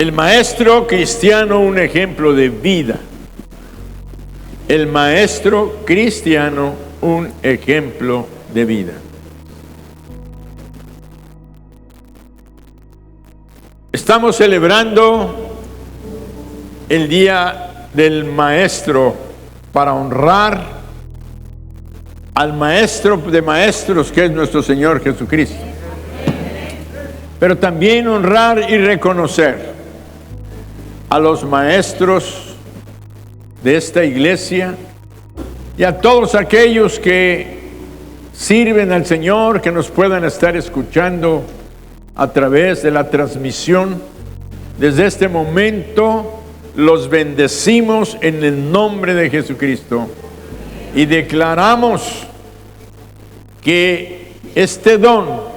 El maestro cristiano, un ejemplo de vida. El maestro cristiano, un ejemplo de vida. Estamos celebrando el Día del Maestro para honrar al Maestro de Maestros, que es nuestro Señor Jesucristo. Pero también honrar y reconocer a los maestros de esta iglesia y a todos aquellos que sirven al Señor, que nos puedan estar escuchando a través de la transmisión. Desde este momento los bendecimos en el nombre de Jesucristo y declaramos que este don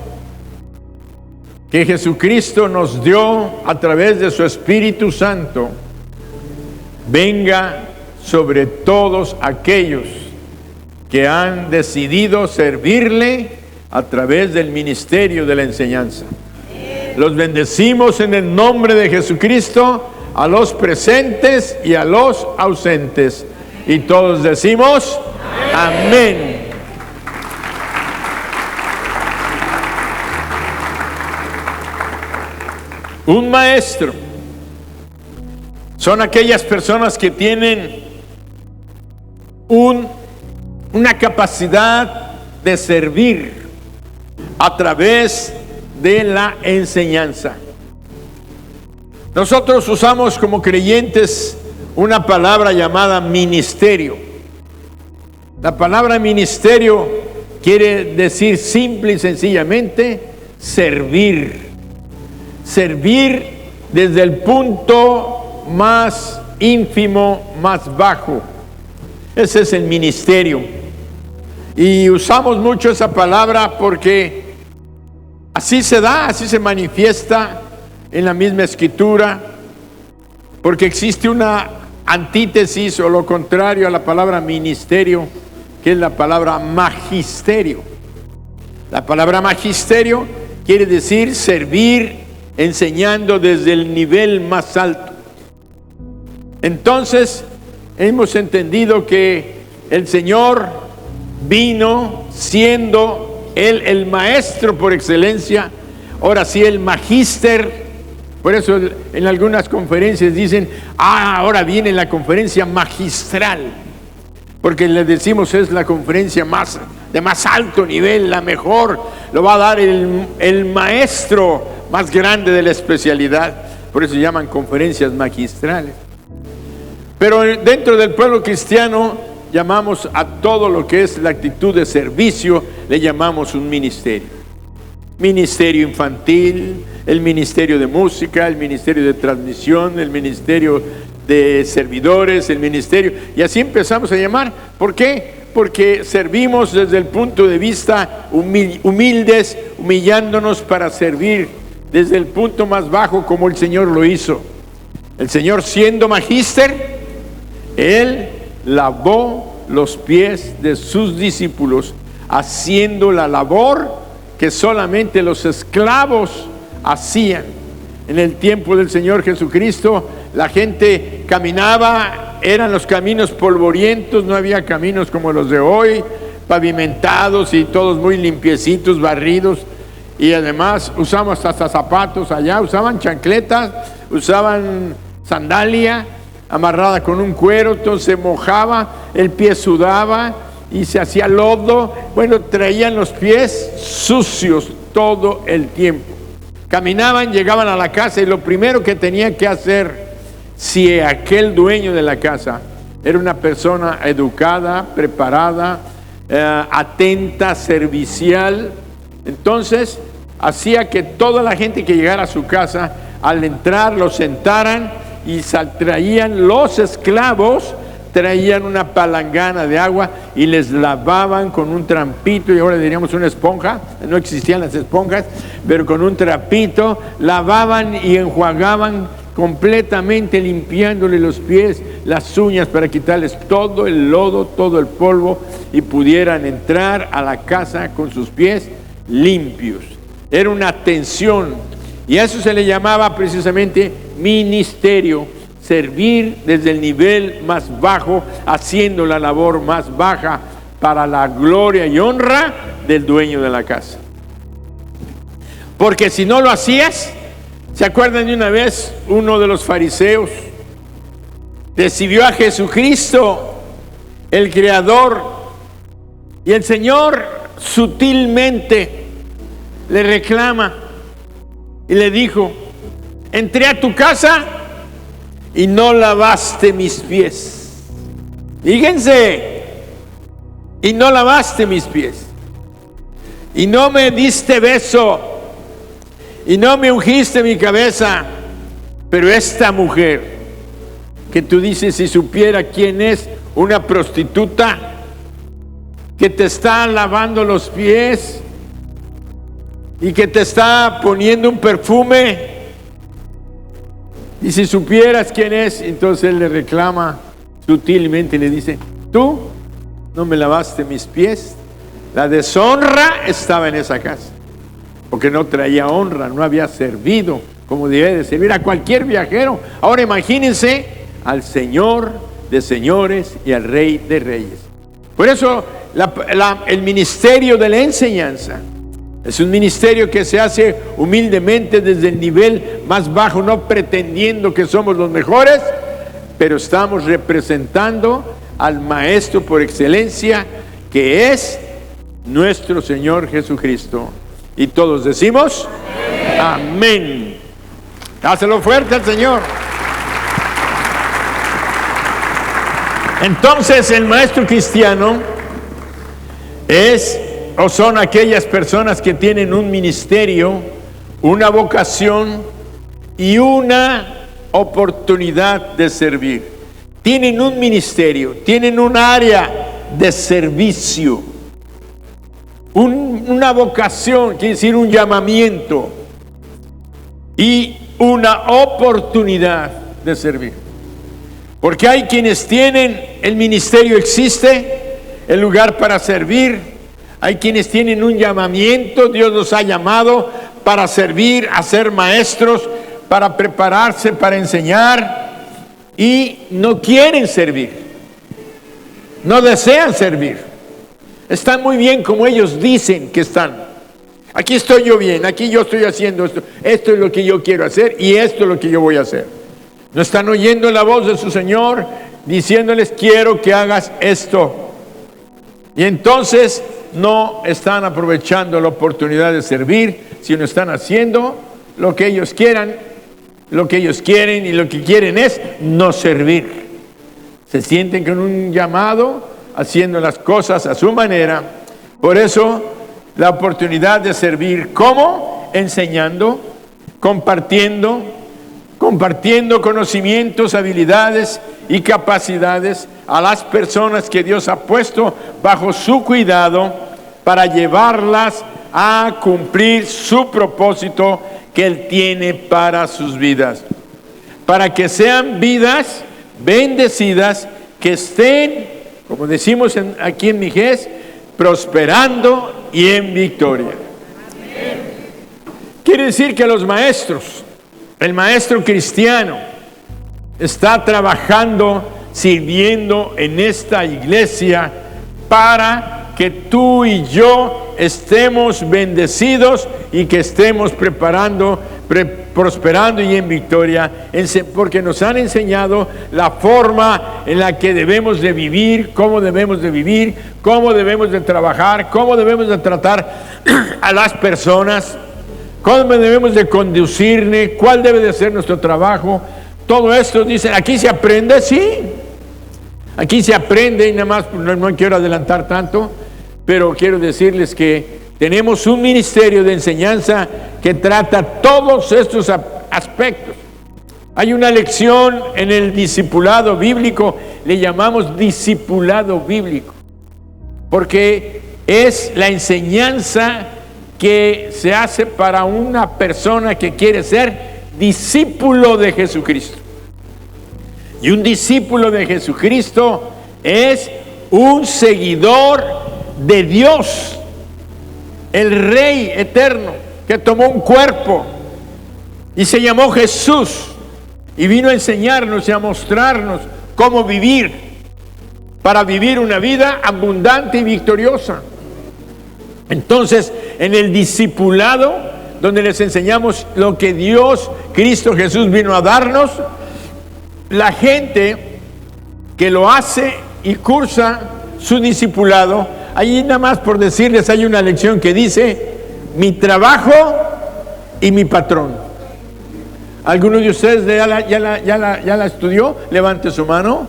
que Jesucristo nos dio a través de su Espíritu Santo venga sobre todos aquellos que han decidido servirle a través del ministerio de la enseñanza. Los bendecimos en el nombre de Jesucristo, a los presentes y a los ausentes. Y todos decimos amén. Un maestro son aquellas personas que tienen una capacidad de servir a través de la enseñanza. Nosotros usamos como creyentes una palabra llamada ministerio. La palabra ministerio quiere decir simple y sencillamente servir. Servir desde el punto más ínfimo, más bajo. Ese es el ministerio. Y usamos mucho esa palabra porque así se da, así se manifiesta en la misma escritura, porque existe una antítesis o lo contrario a la palabra ministerio, que es la palabra magisterio. La palabra magisterio quiere decir servir enseñando desde el nivel más alto. Entonces, hemos entendido que el Señor vino siendo Él el maestro por excelencia, ahora sí el magíster. Por eso en algunas conferencias dicen, ahora viene la conferencia magistral, porque le decimos es la conferencia de más alto nivel, la mejor, lo va a dar el maestro más grande de la especialidad, por eso se llaman conferencias magistrales. Pero dentro del pueblo cristiano llamamos a todo lo que es la actitud de servicio, le llamamos un ministerio. Ministerio infantil, el ministerio de música, el ministerio de transmisión, el ministerio de servidores, el ministerio, y así empezamos a llamar. ¿Por qué? Porque servimos desde el punto de vista humildes, humillándonos para servir desde el punto más bajo como el Señor lo hizo. El Señor, siendo magíster, Él lavó los pies de sus discípulos, haciendo la labor que solamente los esclavos hacían. En el tiempo del Señor Jesucristo, la gente caminaba, eran los caminos polvorientos, no había caminos como los de hoy, pavimentados y todos muy limpiecitos, barridos. Y además usamos hasta zapatos allá, usaban chancletas, usaban sandalia amarrada con un cuero, entonces se mojaba, el pie sudaba y se hacía lodo. Bueno, traían los pies sucios todo el tiempo. Caminaban, llegaban a la casa y lo primero que tenían que hacer, si aquel dueño de la casa era una persona educada, preparada, atenta, servicial, entonces hacía que toda la gente que llegara a su casa, al entrar, lo sentaran y traían los esclavos, traían una palangana de agua y les lavaban con un trampito, y ahora diríamos una esponja, no existían las esponjas, pero con un trapito lavaban y enjuagaban completamente, limpiándole los pies, las uñas, para quitarles todo el lodo, todo el polvo, y pudieran entrar a la casa con sus pies limpios. Era una atención Y a eso se le llamaba precisamente ministerio, servir desde el nivel más bajo, haciendo la labor más baja para la gloria y honra del dueño de la casa. Porque si no lo hacías, ¿se acuerdan de una vez uno de los fariseos recibió a Jesucristo, el Creador, y el Señor sutilmente le reclama y le dijo: entré a tu casa y no lavaste mis pies? Fíjense, y no lavaste mis pies, y no me diste beso, y no me ungiste mi cabeza. Pero esta mujer, que tú dices, si supiera quién es, una prostituta que te está lavando los pies y que te está poniendo un perfume, y si supieras quién es, entonces él le reclama sutilmente y le dice: tú no me lavaste mis pies. La deshonra estaba en esa casa, porque no traía honra, no había servido como debe de servir a cualquier viajero. Ahora imagínense al Señor de señores y al Rey de reyes. Por eso el ministerio de la enseñanza es un ministerio que se hace humildemente desde el nivel más bajo, no pretendiendo que somos los mejores, pero estamos representando al Maestro por excelencia, que es nuestro Señor Jesucristo. Y todos decimos amén. Dáselo fuerte al Señor. Entonces, el maestro cristiano son aquellas personas que tienen un ministerio, una vocación y una oportunidad de servir. Tienen un ministerio, tienen un área de servicio, una vocación, quiere decir un llamamiento, y una oportunidad de servir. Porque hay quienes tienen, el ministerio existe, el lugar para servir. Hay quienes tienen un llamamiento, Dios los ha llamado para servir, a ser maestros, para prepararse, para enseñar, y no quieren servir, no desean servir. Están muy bien como ellos dicen que están. Aquí estoy yo bien, aquí yo estoy haciendo esto, esto es lo que yo quiero hacer y esto es lo que yo voy a hacer. No están oyendo la voz de su Señor diciéndoles: quiero que hagas esto. Y entonces no están aprovechando la oportunidad de servir, sino están haciendo lo que ellos quieran, lo que ellos quieren, y lo que quieren es no servir. Se sienten con un llamado, haciendo las cosas a su manera. Por eso la oportunidad de servir, ¿cómo? Enseñando, compartiendo conocimientos, habilidades y capacidades a las personas que Dios ha puesto bajo su cuidado para llevarlas a cumplir su propósito que Él tiene para sus vidas, para que sean vidas bendecidas, que estén, como decimos aquí en Mijés, prosperando y en victoria. Quiere decir que los maestros, el maestro cristiano, está trabajando, sirviendo en esta iglesia para que tú y yo estemos bendecidos y que estemos prosperando y en victoria, porque nos han enseñado la forma en la que debemos de vivir, cómo debemos de trabajar, cómo debemos de tratar a las personas, cómo debemos de conducirnos, cuál debe de ser nuestro trabajo. Todo esto, dicen, aquí se aprende, sí. Aquí se aprende, y nada más, no quiero adelantar tanto, pero quiero decirles que tenemos un ministerio de enseñanza que trata todos estos aspectos. Hay una lección en el discipulado bíblico, le llamamos discipulado bíblico, porque es la enseñanza que se hace para una persona que quiere ser discípulo de Jesucristo. Y un discípulo de Jesucristo es un seguidor de Dios, el Rey eterno, que tomó un cuerpo Y se llamó Jesús y vino a enseñarnos y a mostrarnos cómo vivir para vivir una vida abundante y victoriosa. Entonces, en el discipulado, donde les enseñamos lo que Dios, Cristo Jesús vino a darnos, la gente que lo hace y cursa su discipulado, ahí nada más por decirles, hay una lección que dice: mi trabajo y mi patrón. ¿Alguno de ustedes ya la estudió? Levante su mano.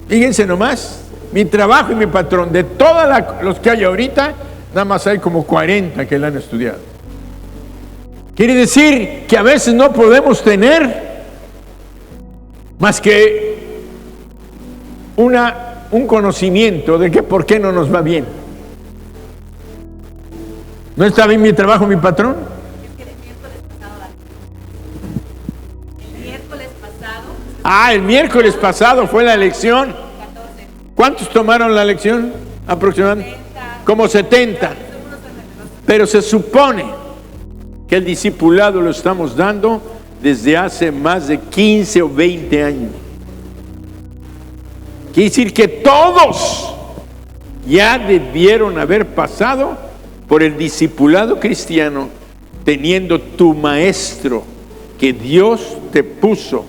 Fíjense nomás, mi trabajo y mi patrón. De todos los que hay ahorita, nada más hay como 40 que la han estudiado. Quiere decir que a veces no podemos tener más que un conocimiento de que por qué no nos va bien. ¿No está bien mi trabajo, mi patrón? El miércoles pasado fue la lección. ¿Cuántos tomaron la lección? Aproximadamente. Como 70. Pero se supone que el discipulado lo estamos dando desde hace más de 15 o 20 años. Quiere decir que todos ya debieron haber pasado por el discipulado cristiano, teniendo tu maestro que Dios te puso.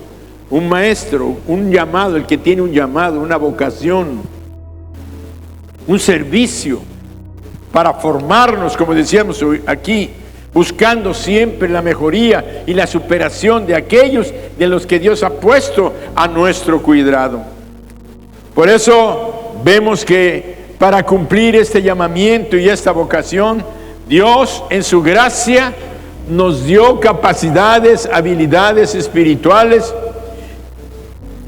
Un maestro, un llamado, el que tiene un llamado, una vocación, un servicio para formarnos, como decíamos aquí, buscando siempre la mejoría y la superación de aquellos de los que Dios ha puesto a nuestro cuidado. Por eso vemos que para cumplir este llamamiento y esta vocación, Dios en su gracia nos dio capacidades, habilidades espirituales.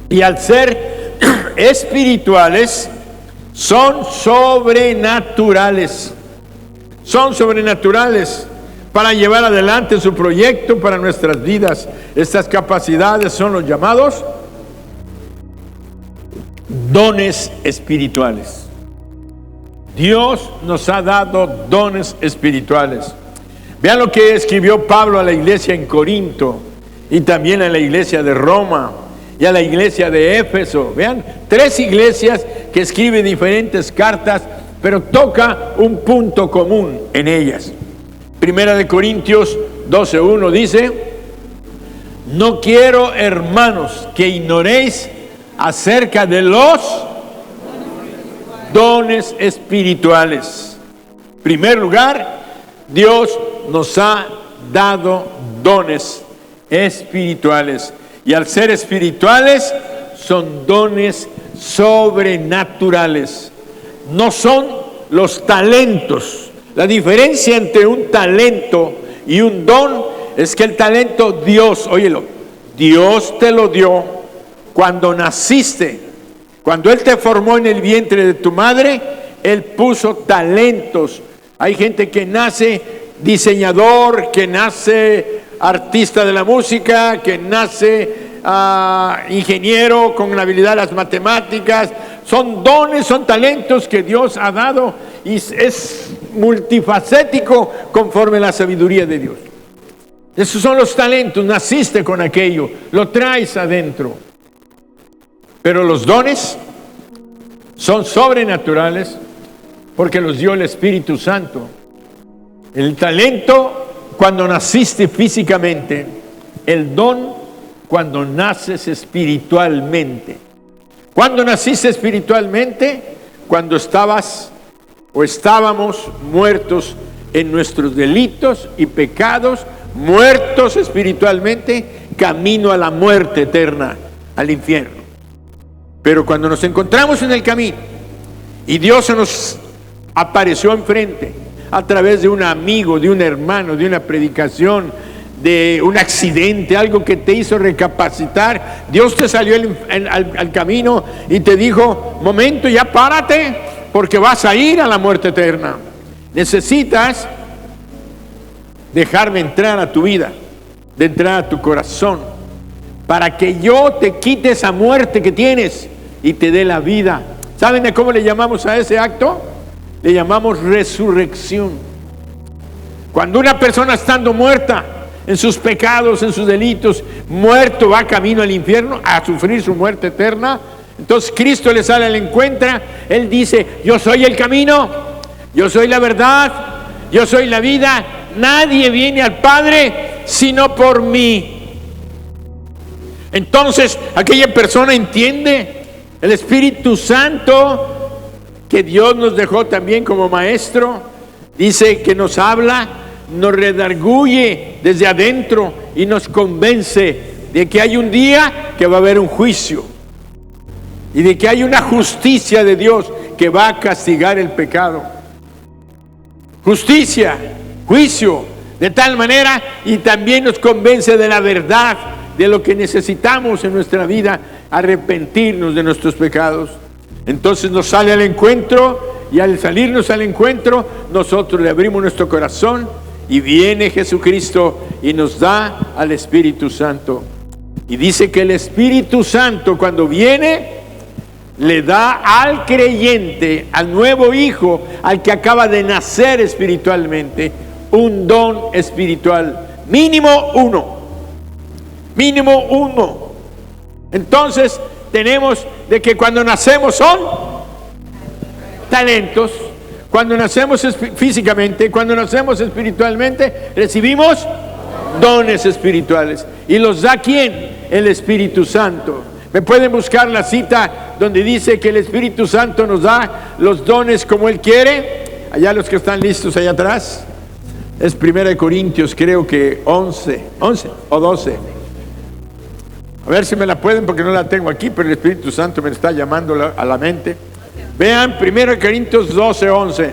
Y al ser espirituales, son sobrenaturales. Son sobrenaturales para llevar adelante su proyecto para nuestras vidas. Estas capacidades son los llamados dones espirituales. Dios nos ha dado dones espirituales. Vean lo que escribió Pablo a la iglesia en Corinto y también a la iglesia de Roma y a la iglesia de Éfeso. Vean, 3 iglesias que escriben diferentes cartas, pero toca un punto común en ellas. Primera de Corintios 12:1 dice: no quiero, hermanos, que ignoréis acerca de los dones espirituales. En primer lugar, Dios nos ha dado dones espirituales. Y al ser espirituales, son dones sobrenaturales. No son los talentos. La diferencia entre un talento y un don es que el talento Dios, óyelo, Dios te lo dio cuando naciste. Cuando Él te formó en el vientre de tu madre, Él puso talentos. Hay gente que nace diseñador, que nace artista de la música, que nace ingeniero con la habilidad de las matemáticas. Son dones, son talentos que Dios ha dado y es multifacético conforme a la sabiduría de Dios. Esos son los talentos, naciste con aquello, lo traes adentro. Pero los dones son sobrenaturales porque los dio el Espíritu Santo. El talento cuando naciste físicamente, el don cuando naces espiritualmente. ¿Cuándo naciste espiritualmente? Cuando estabas o estábamos muertos en nuestros delitos y pecados, muertos espiritualmente, camino a la muerte eterna, al infierno. Pero cuando nos encontramos en el camino y Dios se nos apareció enfrente a través de un amigo, de un hermano, de una predicación, de un accidente, algo que te hizo recapacitar, Dios te salió al camino y te dijo: momento, ya párate, porque vas a ir a la muerte eterna. Necesitas dejarme entrar a tu vida, de entrar a tu corazón, para que yo te quite esa muerte que tienes y te dé la vida. ¿Saben de cómo le llamamos a ese acto? Le llamamos resurrección. Cuando una persona estando muerta en sus pecados, en sus delitos, muerto, va camino al infierno a sufrir su muerte eterna. Entonces Cristo le sale al encuentro. Él dice: yo soy el camino, yo soy la verdad, yo soy la vida. Nadie viene al Padre sino por mí. Entonces aquella persona entiende. El Espíritu Santo que Dios nos dejó también como maestro, dice que nos habla, nos redarguye desde adentro y nos convence de que hay un día que va a haber un juicio y de que hay una justicia de Dios que va a castigar el pecado. Justicia, juicio, de tal manera, y también nos convence de la verdad, de lo que necesitamos en nuestra vida, arrepentirnos de nuestros pecados. Entonces nos sale al encuentro, y al salirnos al encuentro, nosotros le abrimos nuestro corazón, y viene Jesucristo y nos da al Espíritu Santo. Y dice que el Espíritu Santo, cuando viene, le da al creyente, al nuevo hijo, al que acaba de nacer espiritualmente, un don espiritual, mínimo uno. Entonces tenemos de que cuando nacemos son talentos, cuando nacemos físicamente, cuando nacemos espiritualmente, recibimos dones espirituales. ¿Y los da quién? El Espíritu Santo. ¿Me pueden buscar la cita donde dice que el Espíritu Santo nos da los dones como Él quiere? Allá los que están listos allá atrás. Es 1 Corintios, creo que 11 o 12. A ver si me la pueden, porque no la tengo aquí, pero el Espíritu Santo me está llamando a la mente. Vean 1 Corintios 12, 11.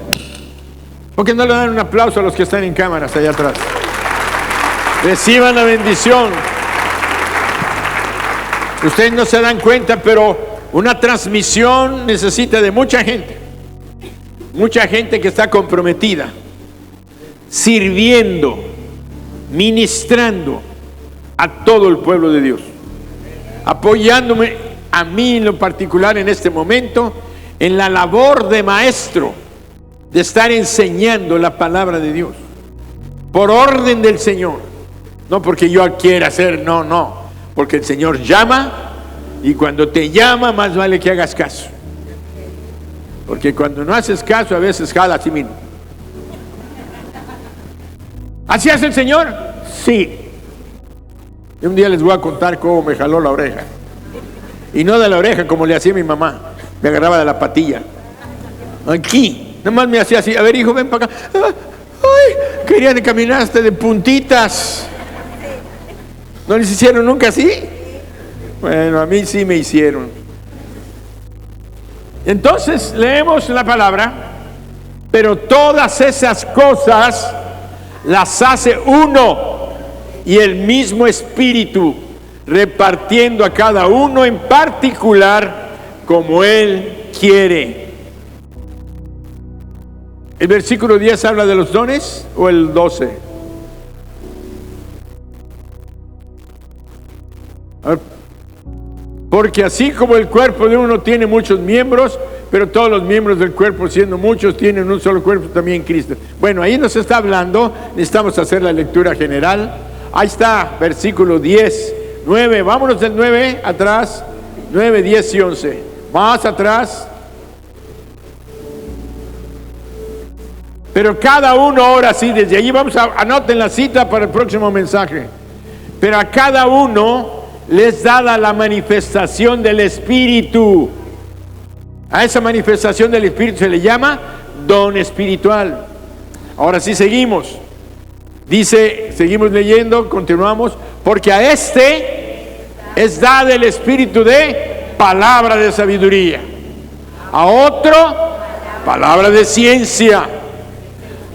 ¿Por qué no le dan un aplauso a los que están en cámaras allá atrás? Reciban la bendición. Ustedes no se dan cuenta, pero una transmisión necesita de mucha gente que está comprometida, sirviendo, ministrando a todo el pueblo de Dios, apoyándome a mí en lo particular en este momento en la labor de maestro, de estar enseñando la palabra de Dios por orden del Señor, no porque yo quiera hacer, no, porque el Señor llama, y cuando te llama más vale que hagas caso, porque cuando no haces caso a veces jala a sí mismo. ¿Así hace el Señor? Sí. Y un día les voy a contar cómo me jaló la oreja, y no de la oreja como le hacía mi mamá, me agarraba de la patilla aquí, nomás me hacía así: a ver, hijo, ven para acá. Ay, querían caminar hasta de puntitas. ¿No les hicieron nunca así? Bueno, a mí sí me hicieron. Entonces leemos la palabra, pero todas esas cosas las hace uno y el mismo Espíritu, repartiendo a cada uno en particular como Él quiere. ¿El versículo 10 habla de los dones o el 12? Porque así como el cuerpo de uno tiene muchos miembros, pero todos los miembros del cuerpo, siendo muchos, tienen un solo cuerpo, también Cristo. Bueno, ahí nos está hablando, necesitamos hacer la lectura general. Ahí está, versículo 10, 9, vámonos del 9 atrás, 9, 10 y 11. Más atrás. Pero cada uno, ahora sí, desde allí vamos a anoten la cita para el próximo mensaje. Pero a cada uno les dada la manifestación del Espíritu. A esa manifestación del Espíritu se le llama don espiritual. Ahora sí seguimos. Dice, seguimos leyendo, continuamos. Porque a este es dado el Espíritu de palabra de sabiduría. A otro, palabra de ciencia,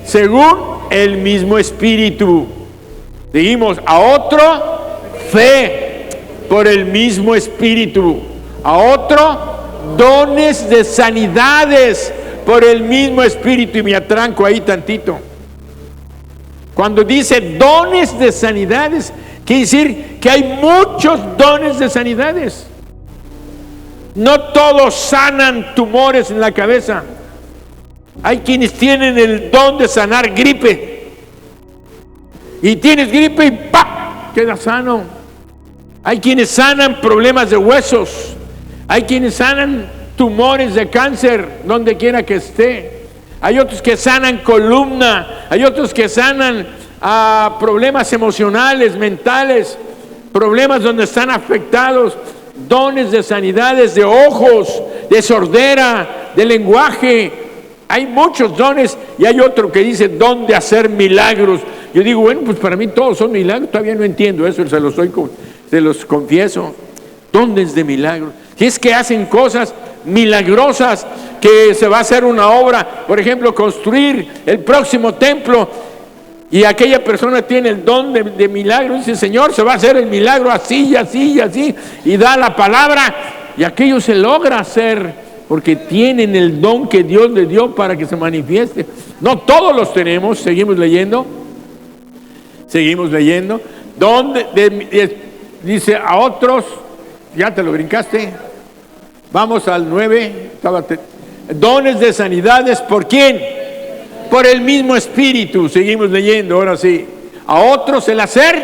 según el mismo Espíritu. Seguimos, a otro, fe, por el mismo Espíritu. A otro, dones de sanidades, por el mismo Espíritu. Y me atranco ahí tantito. Cuando dice dones de sanidades, quiere decir que hay muchos dones de sanidades. No todos sanan tumores en la cabeza. Hay quienes tienen el don de sanar gripe. Y tienes gripe y ¡pam! queda sano. Hay quienes sanan problemas de huesos. Hay quienes sanan tumores de cáncer, donde quiera que esté. Hay otros que sanan columna. Hay otros que sanan problemas emocionales, mentales, problemas donde están afectados, dones de sanidades de ojos, de sordera, de lenguaje. Hay muchos dones, y hay otro que dice don de hacer milagros. Yo digo, bueno, pues para mí todos son milagros. Todavía no entiendo eso, se los confieso. Dones de milagros. Si es que hacen cosas milagrosas, que se va a hacer una obra, por ejemplo, construir el próximo templo, y aquella persona tiene el don de milagro, dice, Señor, se va a hacer el milagro así y así y así, y da la palabra, y aquello se logra hacer, porque tienen el don que Dios le dio para que se manifieste. No todos los tenemos. Seguimos leyendo. Dice a otros, ya te lo brincaste, vamos al 9, dones de sanidades, ¿por quién? Por el mismo Espíritu. Seguimos leyendo, ahora sí. A otros el hacer,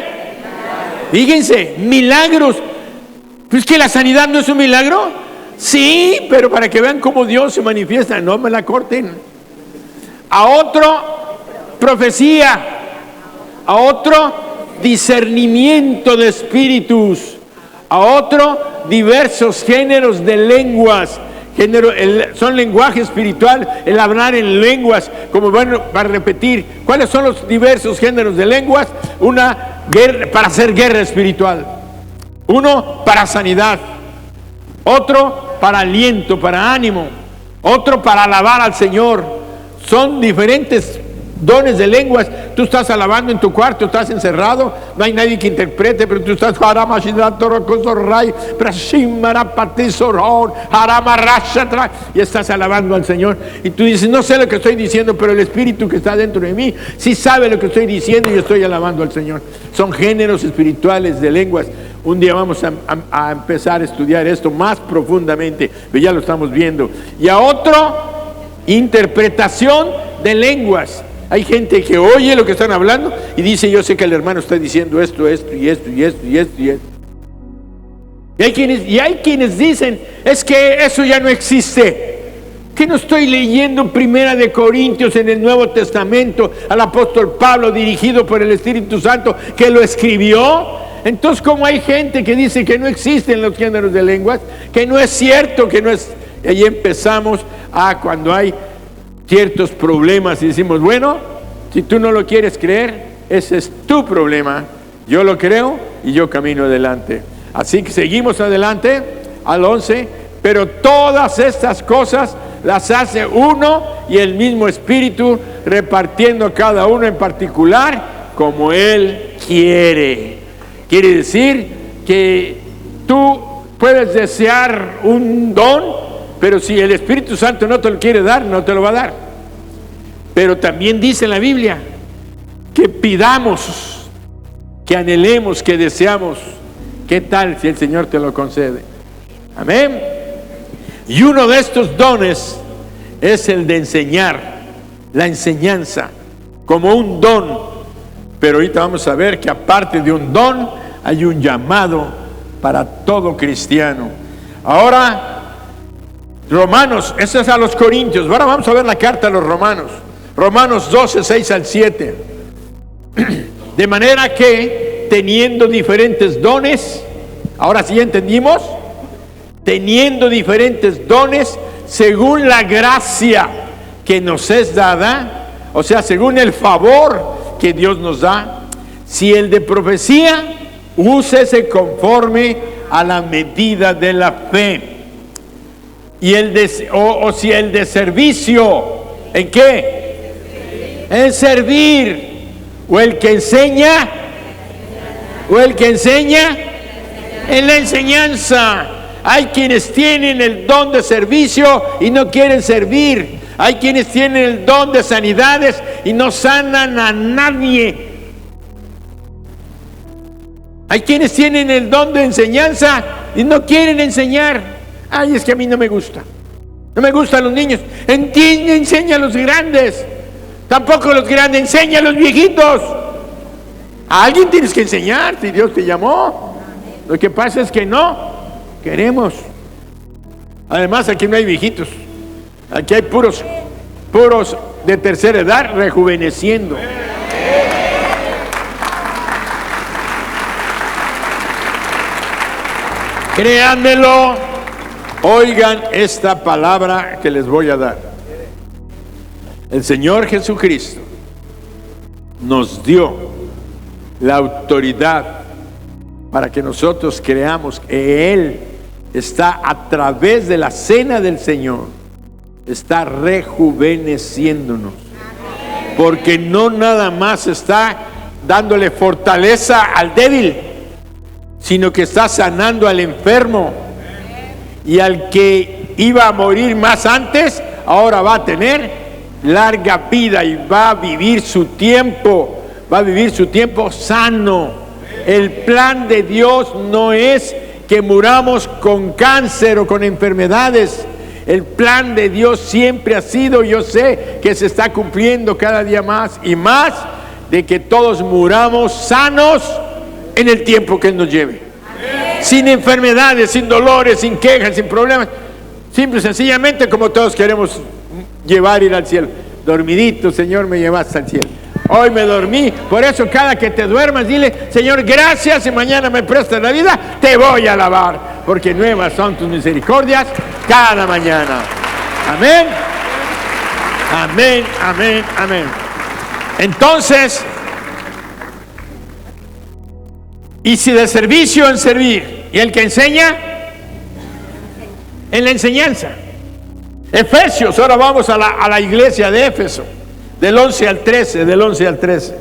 fíjense, milagros. Pues que la sanidad no es un milagro. Sí, pero para que vean cómo Dios se manifiesta, no me la corten. A otro profecía, a otro discernimiento de espíritus, a otro diversos géneros de lenguas. Son lenguaje espiritual, el hablar en lenguas, como bueno, para repetir, ¿cuáles son los diversos géneros de lenguas? Una, para hacer guerra espiritual. Uno, para sanidad. Otro, para aliento, para ánimo. Otro, para alabar al Señor. Son diferentes dones de lenguas. Tú estás alabando en tu cuarto, estás encerrado, no hay nadie que interprete, pero tú estás y estás alabando al Señor, y tú dices, no sé lo que estoy diciendo, pero el Espíritu que está dentro de mí sí sabe lo que estoy diciendo, y yo estoy alabando al Señor. Son géneros espirituales de lenguas. Un día vamos a empezar a estudiar esto más profundamente, pero ya lo estamos viendo. Y a otro, interpretación de lenguas. Hay gente que oye lo que están hablando y dice, yo sé que el hermano está diciendo esto, esto y esto y esto y esto y esto. Y hay quienes dicen, es que eso ya no existe. ¿Que no estoy leyendo Primera de Corintios en el Nuevo Testamento al apóstol Pablo, dirigido por el Espíritu Santo, que lo escribió? Entonces, como hay gente que dice que no existen los géneros de lenguas, que no es cierto, que no es... Y ahí empezamos cuando hay ciertos problemas y decimos, bueno, si tú no lo quieres creer, ese es tu problema. Yo lo creo y yo camino adelante. Así que seguimos adelante al 11. Pero todas estas cosas las hace uno y el mismo Espíritu, repartiendo cada uno en particular como Él quiere. Quiere decir que tú puedes desear un don, pero si el Espíritu Santo no te lo quiere dar, no te lo va a dar. Pero también dice en la Biblia que pidamos, que anhelemos, que deseamos. ¿Qué tal si el Señor te lo concede? Amén. Y uno de estos dones es el de enseñar, la enseñanza, como un don. Pero ahorita vamos a ver que aparte de un don, hay un llamado para todo cristiano. Ahora, Romanos, eso es a los Corintios. Ahora vamos a ver la carta a los Romanos. Romanos 12, 6 al 7. De manera que, teniendo diferentes dones, ahora sí entendimos, teniendo diferentes dones, según la gracia que nos es dada, o sea, según el favor que Dios nos da, si el de profecía, úsese conforme a la medida de la fe. Y si el de servicio, ¿en qué? En servir. O el que enseña, en la enseñanza. Hay quienes tienen el don de servicio y no quieren servir. Hay quienes tienen el don de sanidades y no sanan a nadie. Hay quienes tienen el don de enseñanza y no quieren enseñar. Ay, es que a mí no me gusta. No me gustan los niños. Enseña a los grandes. Tampoco los grandes, enseña a los viejitos. A alguien tienes que enseñar si Dios te llamó. Lo que pasa es que no queremos. Además, aquí no hay viejitos. Aquí hay puros de tercera edad rejuveneciendo. Créanmelo, oigan esta palabra que les voy a dar. El Señor Jesucristo nos dio la autoridad para que nosotros creamos que Él está a través de la cena del Señor, está rejuveneciéndonos. Porque no nada más está dándole fortaleza al débil, sino que está sanando al enfermo. Y al que iba a morir más antes, ahora va a tener larga vida y va a vivir su tiempo sano. El plan de Dios no es que muramos con cáncer o con enfermedades. El plan de Dios siempre ha sido, yo sé que se está cumpliendo cada día más y más, de que todos muramos sanos en el tiempo que Él nos lleve. Sin enfermedades, sin dolores, sin quejas, sin problemas. Simple y sencillamente como todos queremos ir al cielo. Dormidito, Señor, me llevaste al cielo. Hoy me dormí, por eso cada que te duermas dile: Señor, gracias, y mañana me prestas la vida, te voy a alabar, porque nuevas son tus misericordias cada mañana. Amén, amén, amén, amén. Entonces, y si de servicio en servir, y el que enseña en la enseñanza. Efesios, ahora vamos a la iglesia de Éfeso. Del 11 al 13,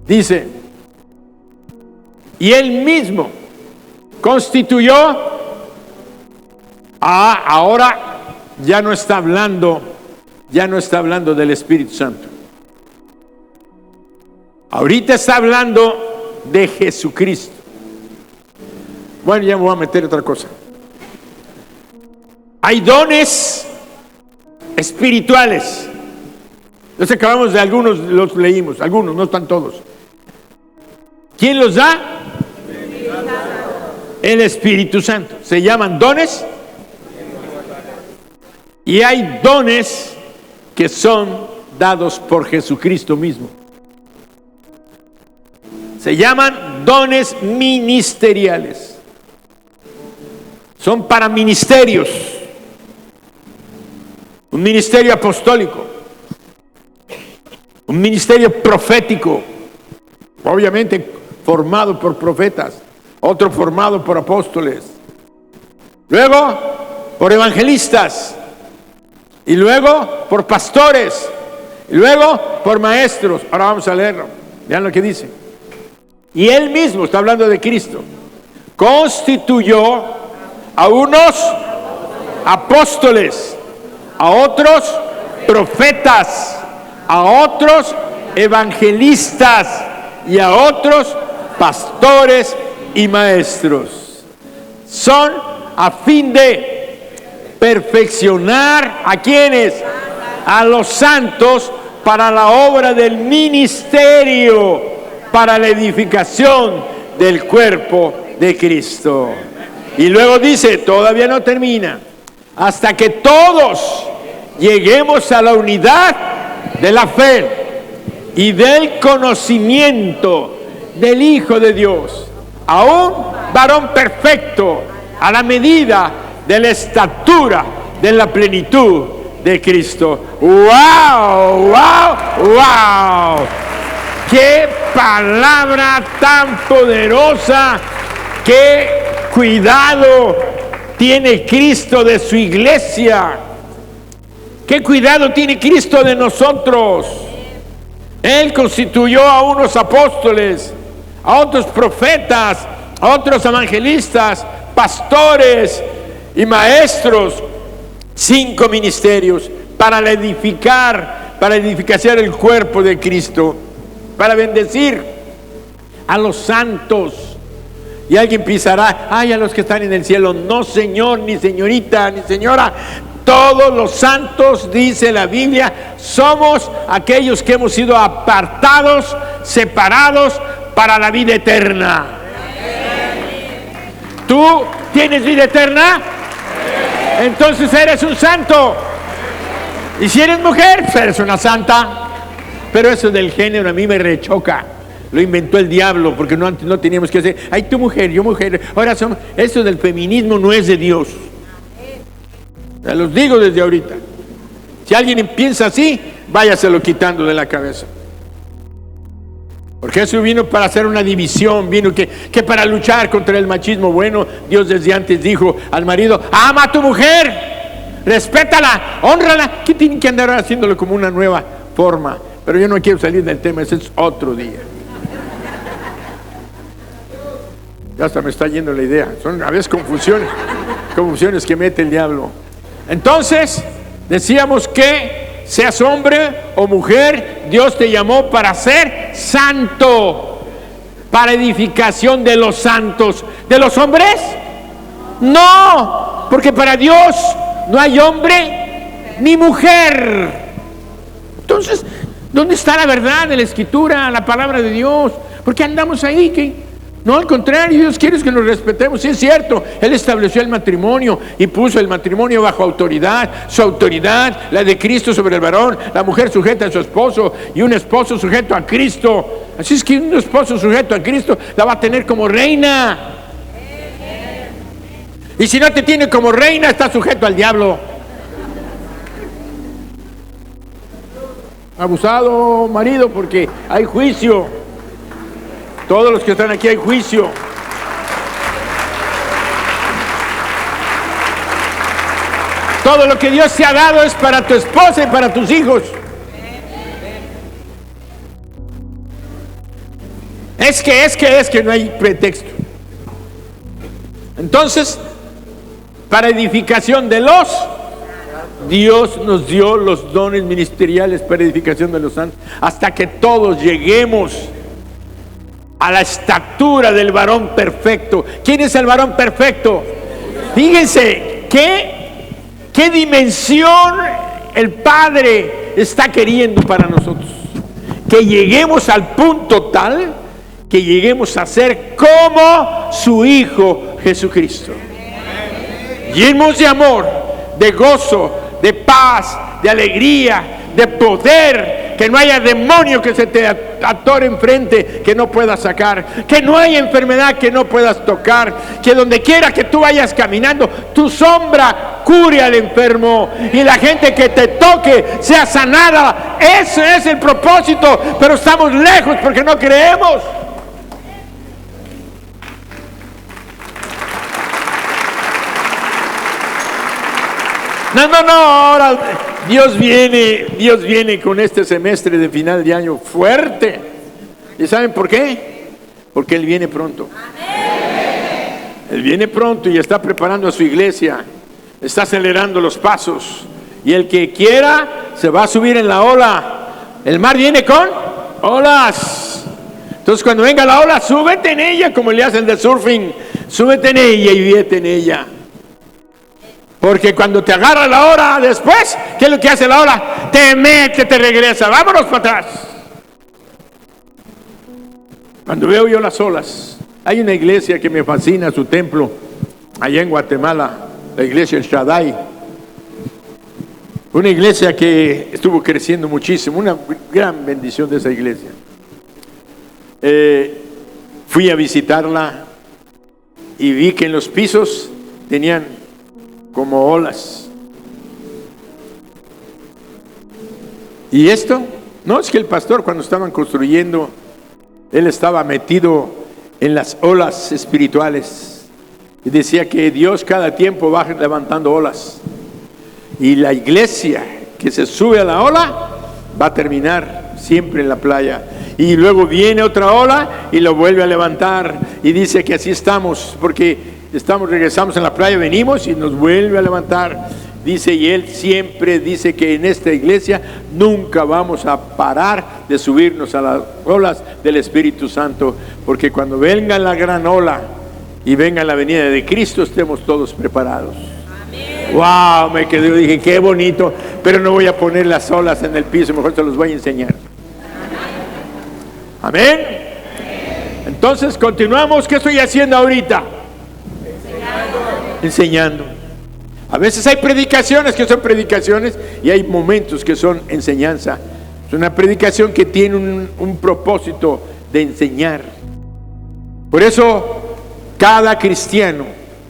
dice: y Él mismo constituyó, ahora ya no está hablando del Espíritu Santo. Ahorita está hablando de Jesucristo. Bueno, ya me voy a meter otra cosa. Hay dones espirituales. Los acabamos de algunos, los leímos, algunos, no están todos. ¿Quién los da? El Espíritu Santo. Se llaman dones. Y hay dones que son dados por Jesucristo mismo. Se llaman dones ministeriales. Son para ministerios. Un ministerio apostólico. Un ministerio profético, obviamente formado por profetas, otro formado por apóstoles, luego por evangelistas, y luego por pastores, y luego por maestros. Ahora vamos a leerlo, vean lo que dice. Y Él mismo, está hablando de Cristo, constituyó a unos apóstoles, a otros profetas, a otros evangelistas y a otros pastores y maestros. Son a fin de perfeccionar ¿a quiénes? A los santos para la obra del ministerio, para la edificación del cuerpo de Cristo. Y luego dice, todavía no termina, hasta que todos lleguemos a la unidad de la fe y del conocimiento del Hijo de Dios, a un varón perfecto, a la medida de la estatura de la plenitud de Cristo. ¡Wow! ¡Wow! ¡Wow! ¡Qué palabra tan poderosa! ¡Qué cuidado tiene Cristo de su iglesia! ¿Qué cuidado tiene Cristo de nosotros? Él constituyó a unos apóstoles, a otros profetas, a otros evangelistas, pastores y maestros. 5 ministerios para edificar el cuerpo de Cristo, para bendecir a los santos. Y alguien pensará, ay, a los que están en el cielo. No, señor, ni señorita, ni señora. Todos los santos, dice la Biblia, somos aquellos que hemos sido apartados, separados para la vida eterna. ¿Tú tienes vida eterna? Entonces eres un santo. Y si eres mujer, pues eres una santa. Pero eso del género a mí me rechoca. Lo inventó el diablo, porque no, antes no teníamos que hacer, ay, tú mujer, yo mujer. Ahora somos, eso del feminismo no es de Dios. Se los digo desde ahorita. Si alguien piensa así, váyaselo quitando de la cabeza. Porque eso vino para hacer una división, vino que para luchar contra el machismo. Bueno, Dios desde antes dijo al marido, ama a tu mujer, respétala, hónrala. ¿Qué tienen que andar haciéndolo como una nueva forma? Pero yo no quiero salir del tema, ese es otro día. Ya hasta me está yendo la idea. Son a veces confusiones que mete el diablo. Entonces, decíamos que seas hombre o mujer, Dios te llamó para ser santo, para edificación de los santos. ¿De los hombres? No, porque para Dios no hay hombre ni mujer. Entonces, ¿dónde está la verdad de la Escritura, la palabra de Dios? ¿Por qué andamos ahí? ¿Qué? No, al contrario, Dios quiere que nos respetemos. Sí, es cierto, Él estableció el matrimonio y puso el matrimonio bajo autoridad. Su autoridad, la de Cristo sobre el varón, la mujer sujeta a su esposo y un esposo sujeto a Cristo. Así es que un esposo sujeto a Cristo la va a tener como reina. Y si no te tiene como reina, está sujeto al diablo. Abusado marido, porque hay juicio. Todos los que están aquí hay juicio. Todo lo que Dios te ha dado es para tu esposa y para tus hijos. Es que no hay pretexto. Entonces, para edificación de los, Dios nos dio los dones ministeriales para edificación de los santos, hasta que todos lleguemos a la estatura del varón perfecto. ¿Quién es el varón perfecto? Fíjense, ¿qué dimensión el Padre está queriendo para nosotros? Que lleguemos al punto tal que lleguemos a ser como su Hijo Jesucristo. Llenos de amor, de gozo, de paz, de alegría, de poder. Que no haya demonio que se te atore enfrente que no puedas sacar, que no haya enfermedad que no puedas tocar, que donde quiera que tú vayas caminando, tu sombra cure al enfermo y la gente que te toque sea sanada. Ese es el propósito, pero estamos lejos porque no creemos. No, ahora Dios viene con este semestre de final de año fuerte. ¿Y saben por qué? Porque Él viene pronto. Él viene pronto y está preparando a su iglesia, está acelerando los pasos. Y el que quiera se va a subir en la ola. El mar viene con olas. Entonces cuando venga la ola, súbete en ella, como le hacen de surfing. Súbete en ella y vete en ella. Porque cuando te agarra la ola después, ¿qué es lo que hace la ola? Te mete, te regresa. Vámonos para atrás. Cuando veo yo las olas, hay una iglesia que me fascina, su templo, allá en Guatemala, la iglesia El Shaddai. Una iglesia que estuvo creciendo muchísimo, una gran bendición de esa iglesia. Fui a visitarla y vi que en los pisos tenían como olas. ¿Y esto? No, es que el pastor cuando estaban construyendo, él estaba metido en las olas espirituales y decía que Dios cada tiempo va levantando olas y la iglesia que se sube a la ola va a terminar siempre en la playa y luego viene otra ola y lo vuelve a levantar y dice que así estamos porque regresamos en la playa, venimos y nos vuelve a levantar. Dice, y él siempre dice que en esta iglesia nunca vamos a parar de subirnos a las olas del Espíritu Santo, porque cuando venga la gran ola y venga la venida de Cristo, estemos todos preparados. Amén. Wow, me quedé, dije, qué bonito, pero no voy a poner las olas en el piso, mejor se los voy a enseñar. Amén. Entonces continuamos. ¿Qué estoy haciendo ahorita? Enseñando. A veces hay predicaciones que son predicaciones y hay momentos que son enseñanza. Es una predicación que tiene un propósito de enseñar. Por eso cada cristiano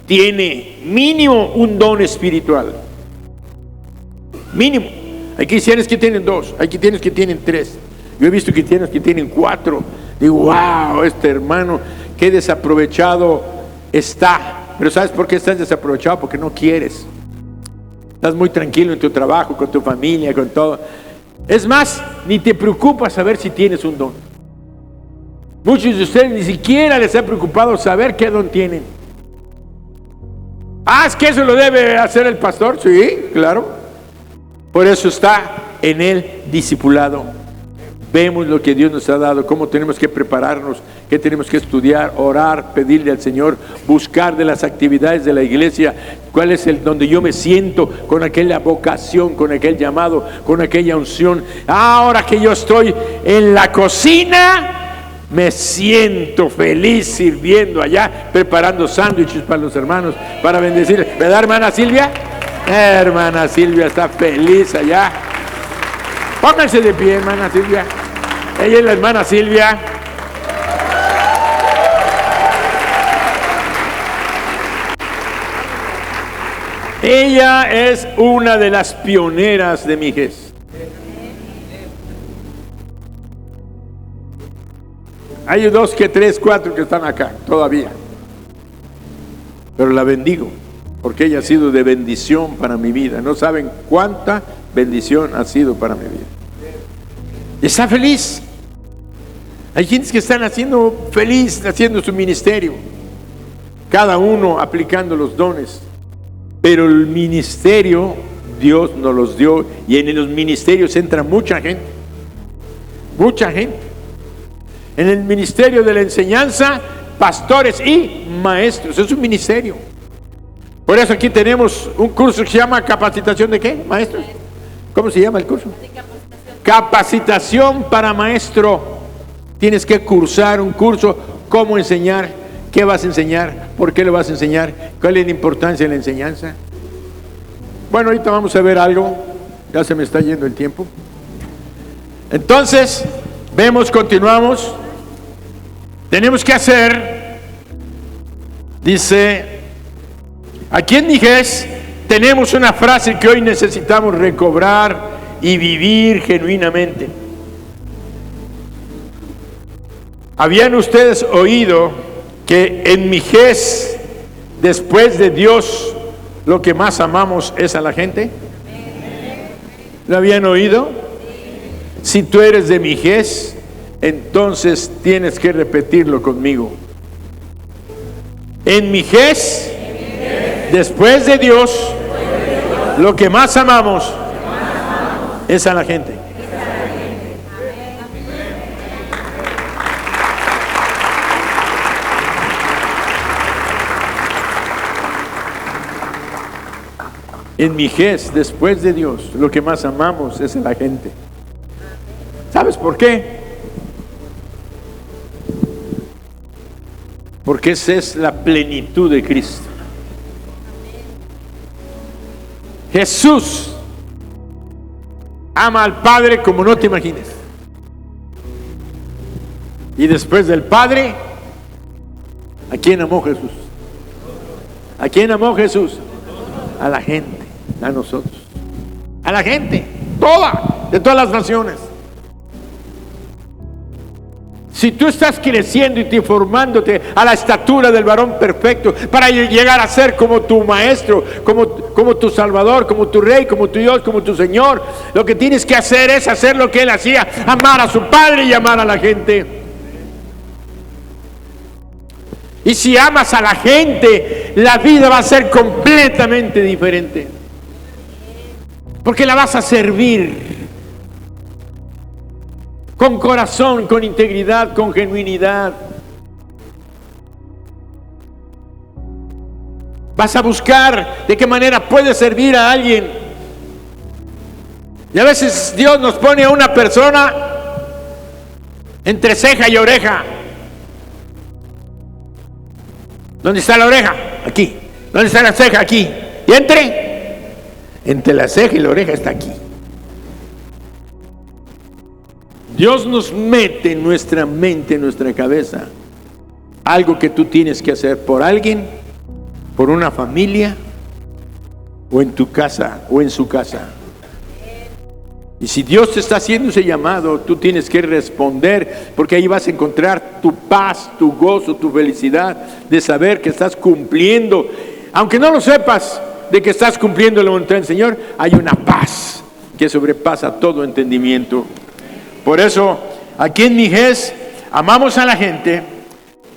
tiene mínimo un don espiritual. Mínimo. Hay cristianos que tienen 2, hay cristianos que tienen 3. Yo he visto cristianos que tienen 4. Digo, wow, este hermano, qué desaprovechado está. Pero ¿sabes por qué estás desaprovechado? Porque no quieres. Estás muy tranquilo en tu trabajo, con tu familia, con todo. Es más, ni te preocupa saber si tienes un don. Muchos de ustedes ni siquiera les ha preocupado saber qué don tienen. Es que eso lo debe hacer el pastor. Sí, claro. Por eso está en el discipulado. Vemos lo que Dios nos ha dado, cómo tenemos que prepararnos, qué tenemos que estudiar, orar, pedirle al Señor, buscar de las actividades de la iglesia, cuál es el donde yo me siento con aquella vocación, con aquel llamado, con aquella unción. Ahora que yo estoy en la cocina, me siento feliz sirviendo allá, preparando sándwiches para los hermanos, para bendecir. ¿Verdad, hermana Silvia? Hermana Silvia está feliz allá. Pónganse de pie, hermana Silvia. Ella es la hermana Silvia. Ella es una de las pioneras de Mijes. Hay 2, 3, 4 que están acá todavía. Pero la bendigo, porque ella ha sido de bendición para mi vida. No saben cuánta bendición ha sido para mi vida. Está feliz. Hay gentes que están haciendo feliz, haciendo su ministerio, cada uno aplicando los dones. Pero el ministerio Dios nos los dio, y en los ministerios entra mucha gente. Mucha gente. En el ministerio de la enseñanza, pastores y maestros. Es un ministerio. Por eso aquí tenemos un curso que se llama capacitación de ¿qué, maestros? ¿Cómo se llama el curso? Capacitación para maestro. Tienes que cursar un curso. ¿Cómo enseñar? ¿Qué vas a enseñar? ¿Por qué lo vas a enseñar? ¿Cuál es la importancia de la enseñanza? Bueno, ahorita vamos a ver algo. Ya se me está yendo el tiempo. Entonces, vemos, continuamos. Tenemos que hacer, dice, aquí en Mijes tenemos una frase que hoy necesitamos recobrar y vivir genuinamente. ¿Habían ustedes oído que en Mijes, después de Dios, lo que más amamos es a la gente? ¿Lo habían oído? Si tú eres de Mijes, entonces tienes que repetirlo conmigo. En Mijes, después de Dios, lo que más amamos es a la gente. En Mijes, después de Dios, lo que más amamos es a la gente. ¿Sabes por qué? Porque esa es la plenitud de Cristo. Jesús ama al Padre como no te imaginas. Y después del Padre, ¿a quién amó Jesús? ¿A quién amó Jesús? A la gente, a nosotros. A la gente, toda, de todas las naciones. Si tú estás creciendo y te formándote a la estatura del varón perfecto para llegar a ser como tu maestro, como tu salvador, como tu rey, como tu Dios, como tu Señor, lo que tienes que hacer es hacer lo que Él hacía, amar a su Padre y amar a la gente. Y si amas a la gente, la vida va a ser completamente diferente, porque la vas a servir con corazón, con integridad, con genuinidad. Vas a buscar de qué manera puedes servir a alguien. Y a veces Dios nos pone a una persona entre ceja y oreja. ¿Dónde está la oreja? Aquí. ¿Dónde está la ceja? Aquí. ¿Y entre la ceja y la oreja está aquí. Dios nos mete en nuestra mente, en nuestra cabeza, algo que tú tienes que hacer por alguien, por una familia, o en tu casa, o en su casa. Y si Dios te está haciendo ese llamado, tú tienes que responder, porque ahí vas a encontrar tu paz, tu gozo, tu felicidad de saber que estás cumpliendo. Aunque no lo sepas de que estás cumpliendo la voluntad del Señor, hay una paz que sobrepasa todo entendimiento. Por eso, aquí en Mijés, amamos a la gente,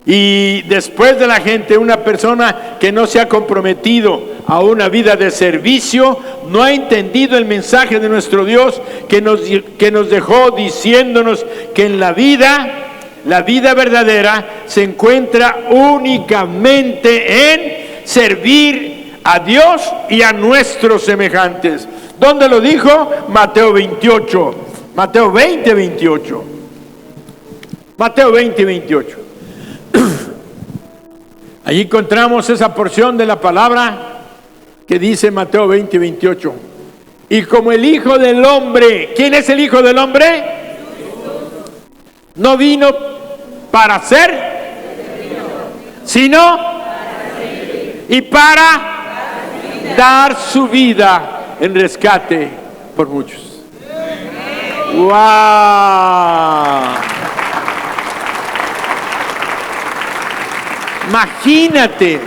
y después de la gente, una persona que no se ha comprometido a una vida de servicio, no ha entendido el mensaje de nuestro Dios que nos dejó diciéndonos que en la vida verdadera se encuentra únicamente en servir a Dios y a nuestros semejantes. ¿Dónde lo dijo? Mateo 28. Mateo 20, 28. Mateo 20, 28. Allí encontramos esa porción de la palabra que dice Mateo 20, 28. Y como el Hijo del Hombre, ¿quién es el Hijo del Hombre? No vino para ser, sino y para dar su vida en rescate por muchos. ¡Wow! Imagínate,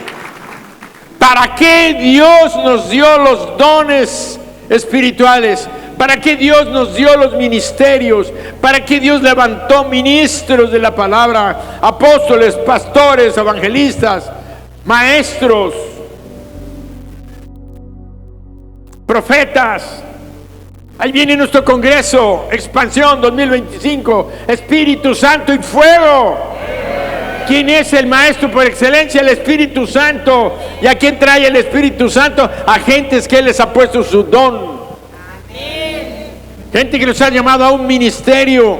¿para qué Dios nos dio los dones espirituales? ¿Para qué Dios nos dio los ministerios? ¿Para qué Dios levantó ministros de la palabra? Apóstoles, pastores, evangelistas, maestros, profetas. Ahí viene nuestro congreso, Expansión 2025, Espíritu Santo y fuego. ¿Quién es el maestro por excelencia? El Espíritu Santo. ¿Y a quién trae el Espíritu Santo? A gentes que Él les ha puesto su don. Amén. Gente que los ha llamado a un ministerio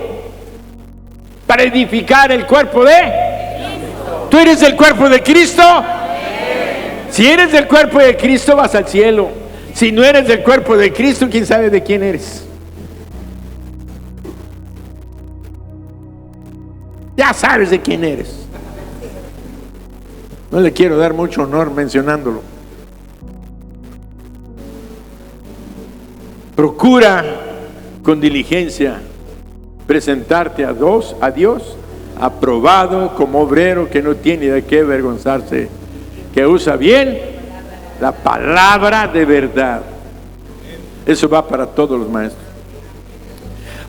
para edificar el cuerpo de Cristo. ¿Tú eres del cuerpo de Cristo? Amén. Si eres del cuerpo de Cristo, vas al cielo. Si no eres del cuerpo de Cristo, ¿quién sabe de quién eres? Ya sabes de quién eres. No le quiero dar mucho honor mencionándolo. Procura con diligencia presentarte a Dios aprobado como obrero que no tiene de qué avergonzarse, que usa bien la palabra de verdad. Eso va para todos los maestros.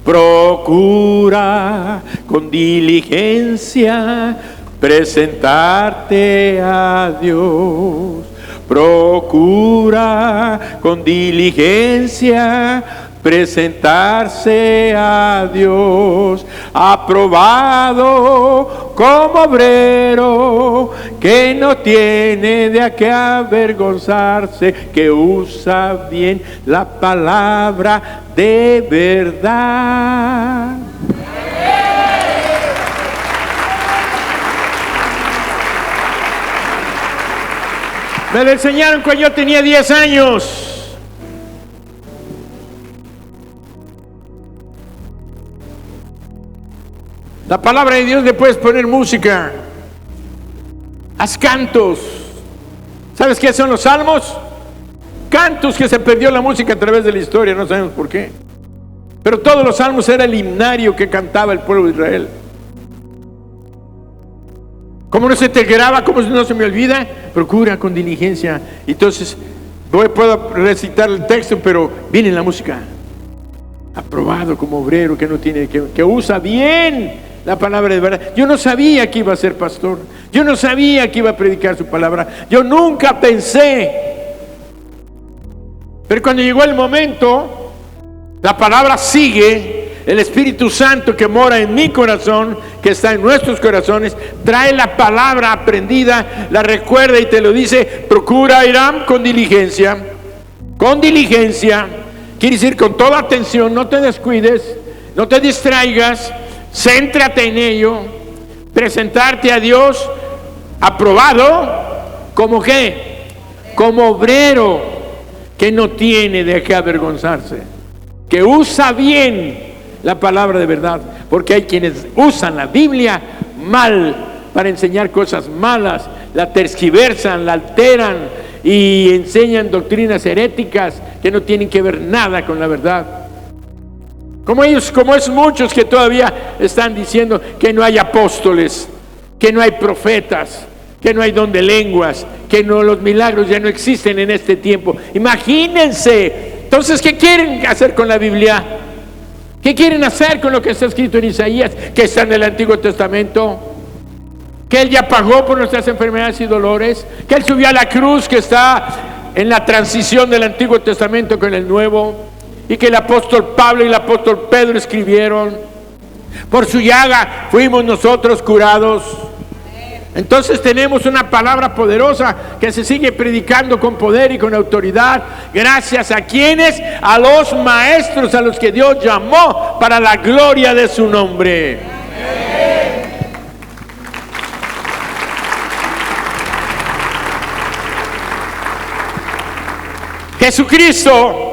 Procura con diligencia presentarte a Dios. Procura con diligencia presentarse a Dios, aprobado como obrero que no tiene de qué avergonzarse, que usa bien la palabra de verdad. Me lo enseñaron cuando yo tenía 10 años. La palabra de Dios le puedes poner música. Haz cantos. ¿Sabes qué son los salmos? Cantos que se perdió la música a través de la historia, no sabemos por qué. Pero todos los salmos era el himnario que cantaba el pueblo de Israel. ¿Cómo no se te graba? ¿Cómo no se me olvida? Procura con diligencia. Entonces, puedo recitar el texto, pero viene la música. Aprobado como obrero que no tiene, que usa bien la palabra de verdad. Yo no sabía que iba a ser pastor. Yo no sabía que iba a predicar su palabra. Yo nunca pensé. Pero cuando llegó el momento, la palabra sigue. El Espíritu Santo que mora en mi corazón, que está en nuestros corazones, trae la palabra aprendida, la recuerda y te lo dice. Procura, Hiram, con diligencia. Con diligencia. Quiere decir con toda atención, no te descuides, no te distraigas, céntrate en ello, presentarte a Dios aprobado ¿Como qué? Como obrero que no tiene de qué avergonzarse, que usa bien la palabra de verdad, porque hay quienes usan la Biblia mal para enseñar cosas malas, la tergiversan, la alteran y enseñan doctrinas heréticas que no tienen que ver nada con la verdad. Como es muchos que todavía están diciendo que no hay apóstoles, que no hay profetas, que no hay don de lenguas, que no, los milagros ya no existen en este tiempo. Imagínense. Entonces, ¿qué quieren hacer con la Biblia? ¿Qué quieren hacer con lo que está escrito en Isaías, que está en el Antiguo Testamento? Que Él ya pagó por nuestras enfermedades y dolores, que Él subió a la cruz, que está en la transición del Antiguo Testamento con el Nuevo, y que el apóstol Pablo y el apóstol Pedro escribieron. Por su llaga fuimos nosotros curados. Entonces tenemos una palabra poderosa que se sigue predicando con poder y con autoridad. Gracias a quienes, a los maestros a los que Dios llamó para la gloria de su nombre. Jesucristo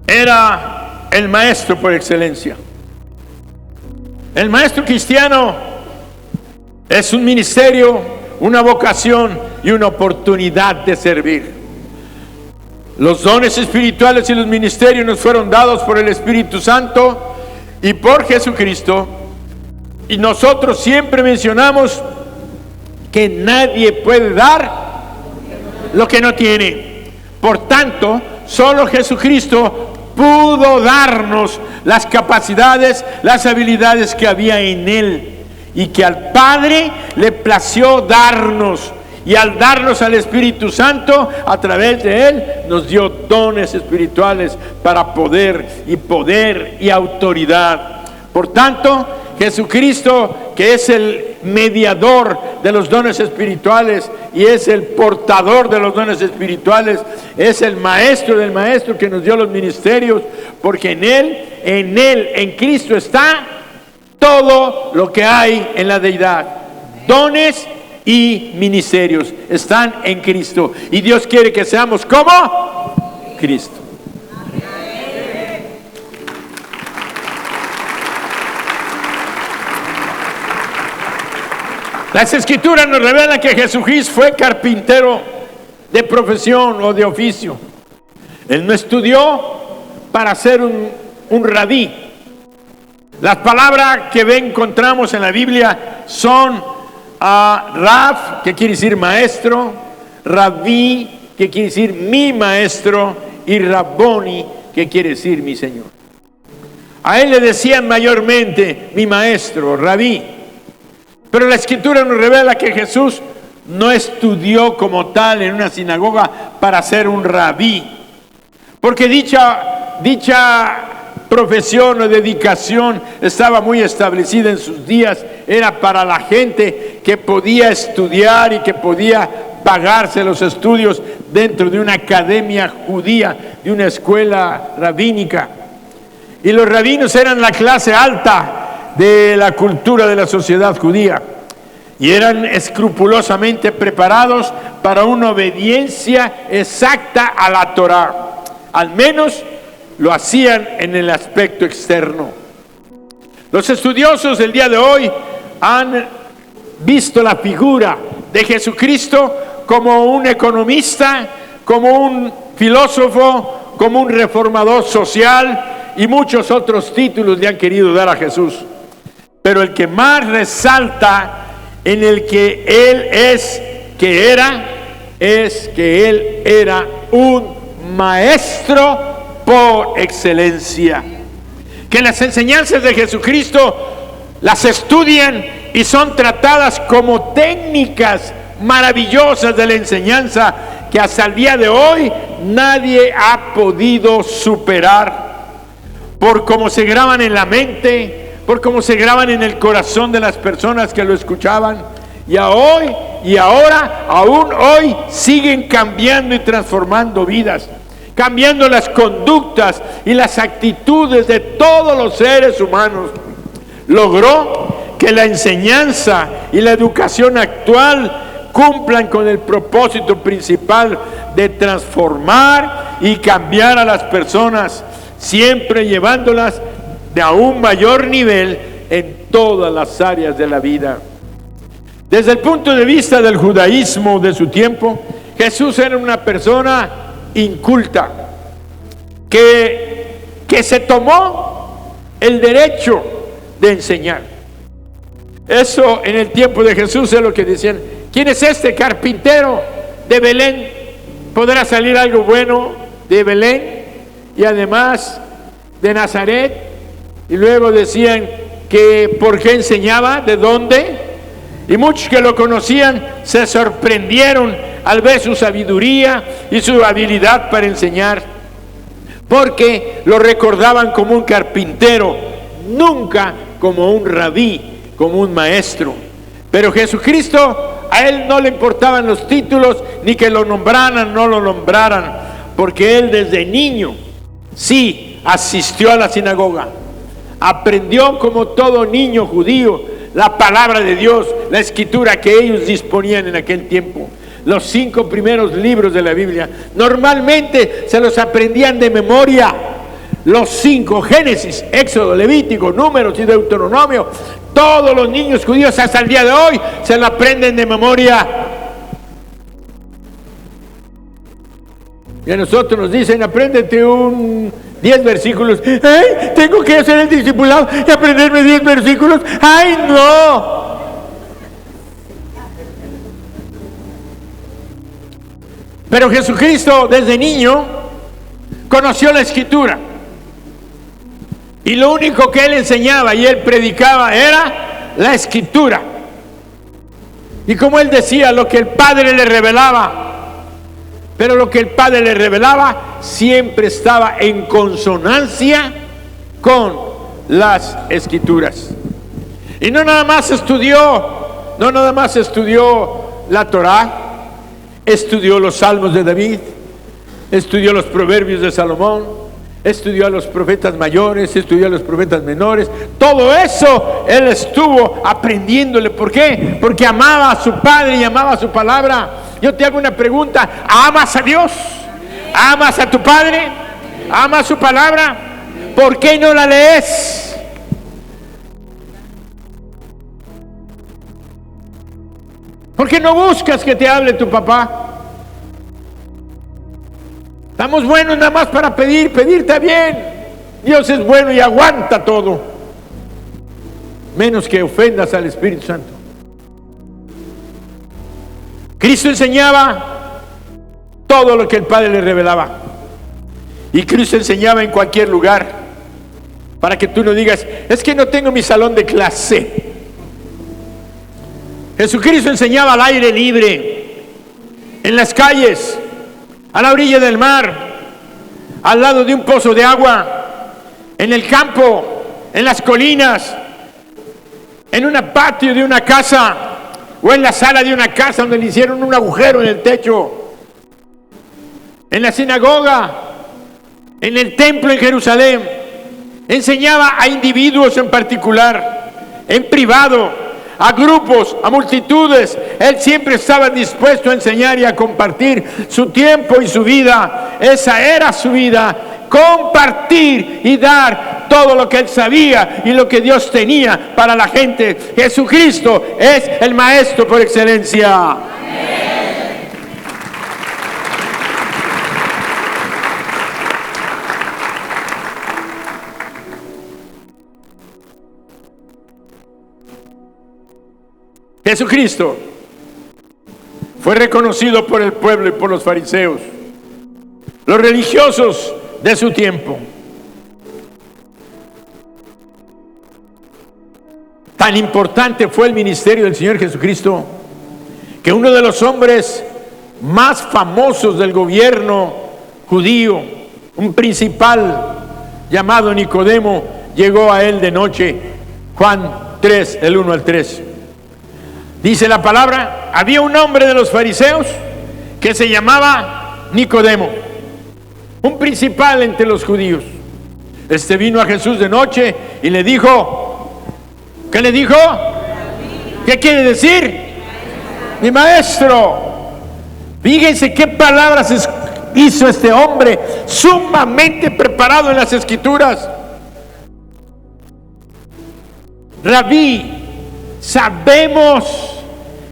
era el maestro por excelencia. El maestro cristiano es un ministerio, una vocación y una oportunidad de servir. Los dones espirituales y los ministerios nos fueron dados por el Espíritu Santo y por Jesucristo. Y nosotros siempre mencionamos que nadie puede dar lo que no tiene. Por tanto, solo Jesucristo pudo darnos las capacidades, las habilidades que había en Él, y que al Padre le plació darnos, y al darnos al Espíritu Santo a través de Él nos dio dones espirituales para poder y autoridad. Por tanto, Jesucristo, que es el mediador de los dones espirituales y es el portador de los dones espirituales, es el maestro del maestro que nos dio los ministerios, porque en Cristo está todo lo que hay en la deidad. Dones y ministerios están en Cristo, y Dios quiere que seamos como Cristo. Las Escrituras nos revelan que Jesucristo fue carpintero de profesión o de oficio. Él no estudió para ser un rabí. Las palabras que encontramos en la Biblia son Rab, que quiere decir maestro, Rabí, que quiere decir mi maestro, y Rabboni, que quiere decir mi Señor. A Él le decían mayormente mi maestro, Rabí. Pero la Escritura nos revela que Jesús no estudió como tal en una sinagoga para ser un rabí, porque dicha profesión o dedicación estaba muy establecida en sus días. Era para la gente que podía estudiar y que podía pagarse los estudios dentro de una academia judía, de una escuela rabínica. Y los rabinos eran la clase alta de la cultura de la sociedad judía, y eran escrupulosamente preparados para una obediencia exacta a la Torá. Al menos lo hacían en el aspecto externo. Los estudiosos del día de hoy han visto la figura de Jesucristo como un economista, como un filósofo, como un reformador social, y muchos otros títulos le han querido dar a Jesús. Pero el que más resalta en el que Él es que Él era un maestro por excelencia. Que las enseñanzas de Jesucristo las estudian y son tratadas como técnicas maravillosas de la enseñanza que hasta el día de hoy nadie ha podido superar, por cómo se graban en la mente, por cómo se graban en el corazón de las personas que lo escuchaban, y ahora, aún hoy, siguen cambiando y transformando vidas, cambiando las conductas y las actitudes de todos los seres humanos. Logró que la enseñanza y la educación actual cumplan con el propósito principal de transformar y cambiar a las personas, siempre llevándolas de a un mayor nivel en todas las áreas de la vida. Desde el punto de vista del judaísmo de su tiempo, Jesús era una persona inculta, que se tomó el derecho de enseñar. Eso en el tiempo de Jesús es lo que decían: ¿quién es este carpintero de Belén? ¿Podrá salir algo bueno de Belén? Y además de Nazaret. Y luego decían que por qué enseñaba, de dónde. Y muchos que lo conocían se sorprendieron al ver su sabiduría y su habilidad para enseñar, porque lo recordaban como un carpintero, nunca como un rabí, como un maestro. Pero Jesucristo, a él no le importaban los títulos, ni que lo nombraran, no lo nombraran, porque él desde niño sí asistió a la sinagoga, aprendió como todo niño judío la palabra de Dios, la escritura que ellos disponían en aquel tiempo. Los 5 primeros libros de la Biblia normalmente se los aprendían de memoria. Los 5: Génesis, Éxodo, Levítico, Números y Deuteronomio. Todos los niños judíos hasta el día de hoy se lo aprenden de memoria. Y a nosotros nos dicen: apréndete 10 versículos. ¡Ay! Tengo que hacer el discipulado y aprenderme 10 versículos. ¡Ay, no! Pero Jesucristo desde niño conoció la escritura, y lo único que él enseñaba y él predicaba era la escritura. Y como él decía, lo que el Padre le revelaba, pero lo que el Padre le revelaba siempre estaba en consonancia con las escrituras. Y no nada más estudió la Torá, estudió los salmos de David, estudió los proverbios de Salomón, estudió a los profetas mayores, estudió a los profetas menores. Todo eso él estuvo aprendiéndole. ¿Por qué? Porque amaba a su Padre y amaba su palabra. Yo te hago una pregunta: ¿amas a Dios? ¿Amas a tu Padre? ¿Amas su palabra? ¿Por qué no la lees? ¿Por qué no buscas que te hable tu papá? Estamos buenos nada más para pedir está bien. Dios es bueno y aguanta todo, menos que ofendas al Espíritu Santo. Cristo enseñaba todo lo que el Padre le revelaba, y Cristo enseñaba en cualquier lugar, para que tú no digas: es que no tengo mi salón de clase. Jesucristo enseñaba al aire libre, en las calles, a la orilla del mar, al lado de un pozo de agua, en el campo, en las colinas, en un patio de una casa, o en la sala de una casa donde le hicieron un agujero en el techo, en la sinagoga, en el templo en Jerusalén. Enseñaba a individuos en particular, en privado, a grupos, a multitudes. Él siempre estaba dispuesto a enseñar y a compartir su tiempo y su vida. Esa era su vida: compartir y dar todo lo que él sabía y lo que Dios tenía para la gente. Jesucristo es el maestro por excelencia. Jesucristo fue reconocido por el pueblo y por los fariseos, los religiosos de su tiempo. Tan importante fue el ministerio del Señor Jesucristo, que uno de los hombres más famosos del gobierno judío, un principal llamado Nicodemo, llegó a él de noche. Juan 3, del 1 al 3. Dice la palabra: había un hombre de los fariseos que se llamaba Nicodemo, un principal entre los judíos. Este vino a Jesús de noche y le dijo, ¿qué le dijo? ¿Qué quiere decir? mi maestro. Fíjense qué palabras hizo este hombre, sumamente preparado en las Escrituras. Rabí, sabemos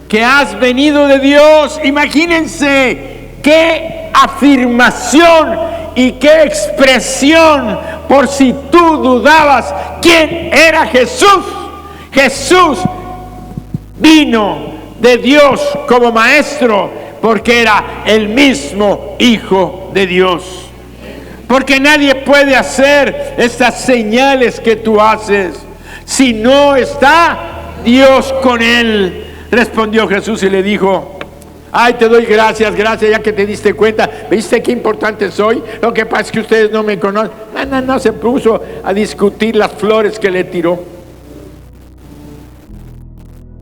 que has venido de Dios. Imagínense qué afirmación y qué expresión, por si tú dudabas quién era Jesús. Jesús vino de Dios como maestro, porque era el mismo Hijo de Dios. Porque nadie puede hacer estas señales que tú haces si no está Dios con él. Respondió Jesús y le dijo: ay, te doy gracias, ya que te diste cuenta. ¿Viste qué importante soy? Lo que pasa es que ustedes no me conocen. No se puso a discutir las flores que le tiró.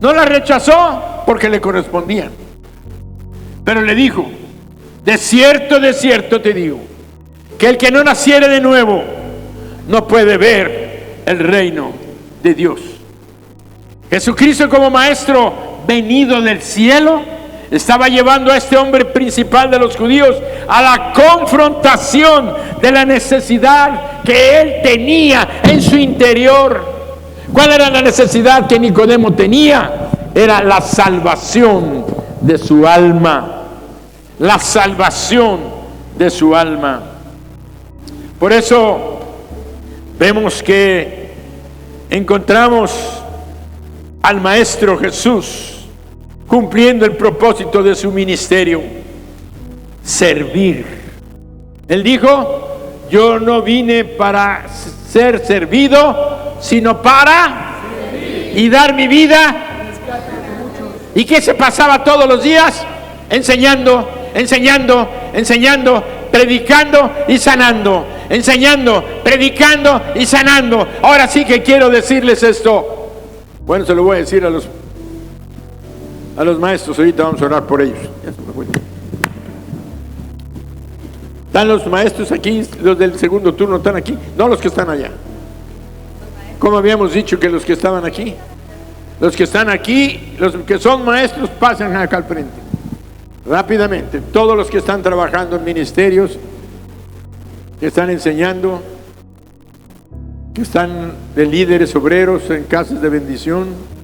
No las rechazó porque le correspondían, pero le dijo: de cierto te digo, que el que no naciere de nuevo no puede ver el reino de Dios. Jesucristo, como maestro venido del cielo, estaba llevando a este hombre principal de los judíos a la confrontación de la necesidad que él tenía en su interior. ¿Cuál era la necesidad que Nicodemo tenía? Era la salvación de su alma. La salvación de su alma. Por eso vemos que encontramos al Maestro Jesús cumpliendo el propósito de su ministerio: servir. Él dijo: yo no vine para ser servido, sino para servir y dar mi vida. ¿Y qué se pasaba todos los días? Enseñando, predicando y sanando. Enseñando, predicando y sanando. Ahora sí que quiero decirles esto. Bueno, se lo voy a decir a los maestros. Ahorita vamos a orar por ellos. ¿Están los maestros aquí? ¿Los del segundo turno están aquí? No, los que están allá. ¿Cómo habíamos dicho que los que estaban aquí? Los que están aquí, los que son maestros, pasan acá al frente. Rápidamente. Todos los que están trabajando en ministerios, que están enseñando, que están de líderes obreros en casas de bendición.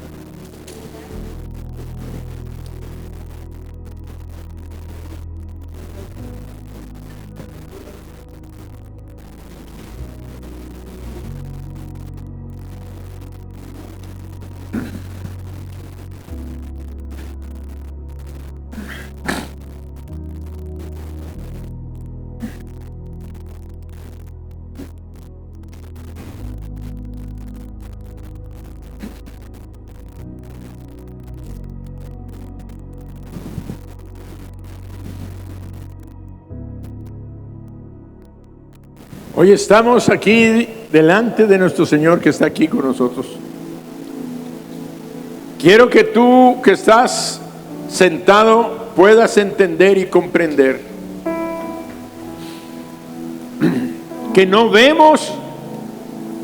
Hoy estamos aquí delante de nuestro Señor, que está aquí con nosotros. Quiero que tú que estás sentado puedas entender y comprender que no vemos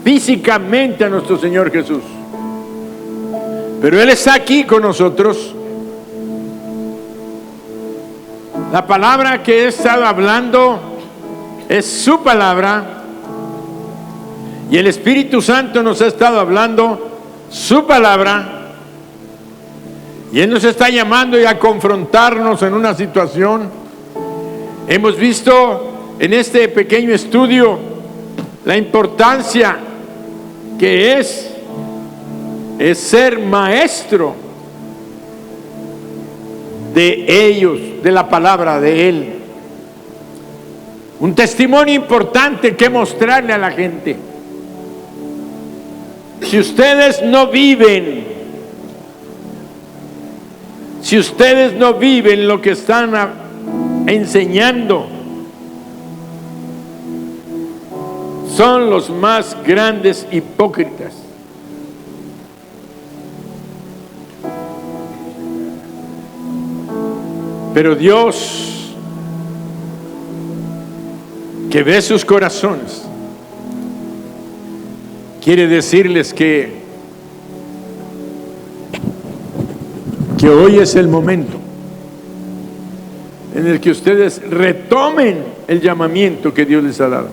físicamente a nuestro Señor Jesús, pero Él está aquí con nosotros. La palabra que he estado hablando es su palabra, y el Espíritu Santo nos ha estado hablando su palabra, y Él nos está llamando a confrontarnos en una situación. Hemos visto en este pequeño estudio la importancia que es ser maestro de ellos, de la palabra de Él. Un testimonio importante que mostrarle a la gente. Si ustedes no viven lo que están enseñando, son los más grandes hipócritas. Pero Dios, que ve sus corazones, quiere decirles que que hoy es el momento en el que ustedes retomen el llamamiento que Dios les ha dado.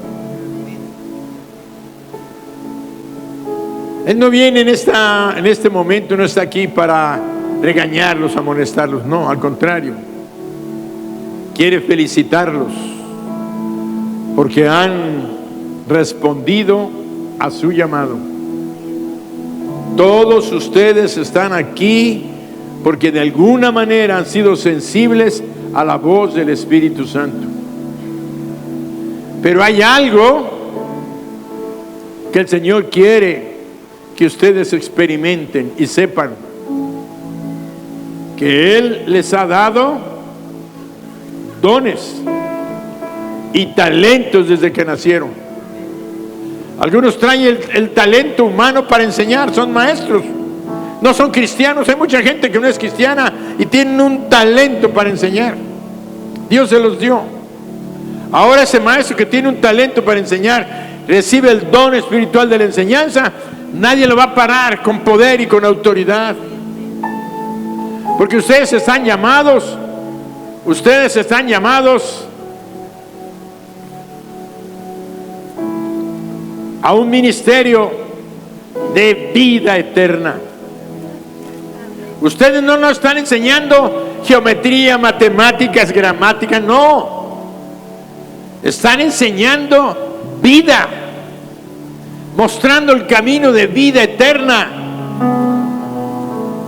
Él no viene en este momento, no está aquí para regañarlos, amonestarlos, no, al contrario. Quiere felicitarlos porque han respondido a su llamado. Todos ustedes están aquí porque de alguna manera han sido sensibles a la voz del Espíritu Santo. Pero hay algo que el Señor quiere que ustedes experimenten y sepan: que Él les ha dado dones y talentos desde que nacieron. Algunos traen el talento humano para enseñar, son maestros, no son cristianos. Hay mucha gente que no es cristiana y tienen un talento para enseñar. Dios se los dio. Ahora ese maestro que tiene un talento para enseñar recibe el don espiritual de la enseñanza. Nadie lo va a parar con poder y con autoridad, porque ustedes están llamados a un ministerio de vida eterna. Ustedes no nos están enseñando geometría, matemáticas, gramática, no. Están enseñando vida, mostrando el camino de vida eterna.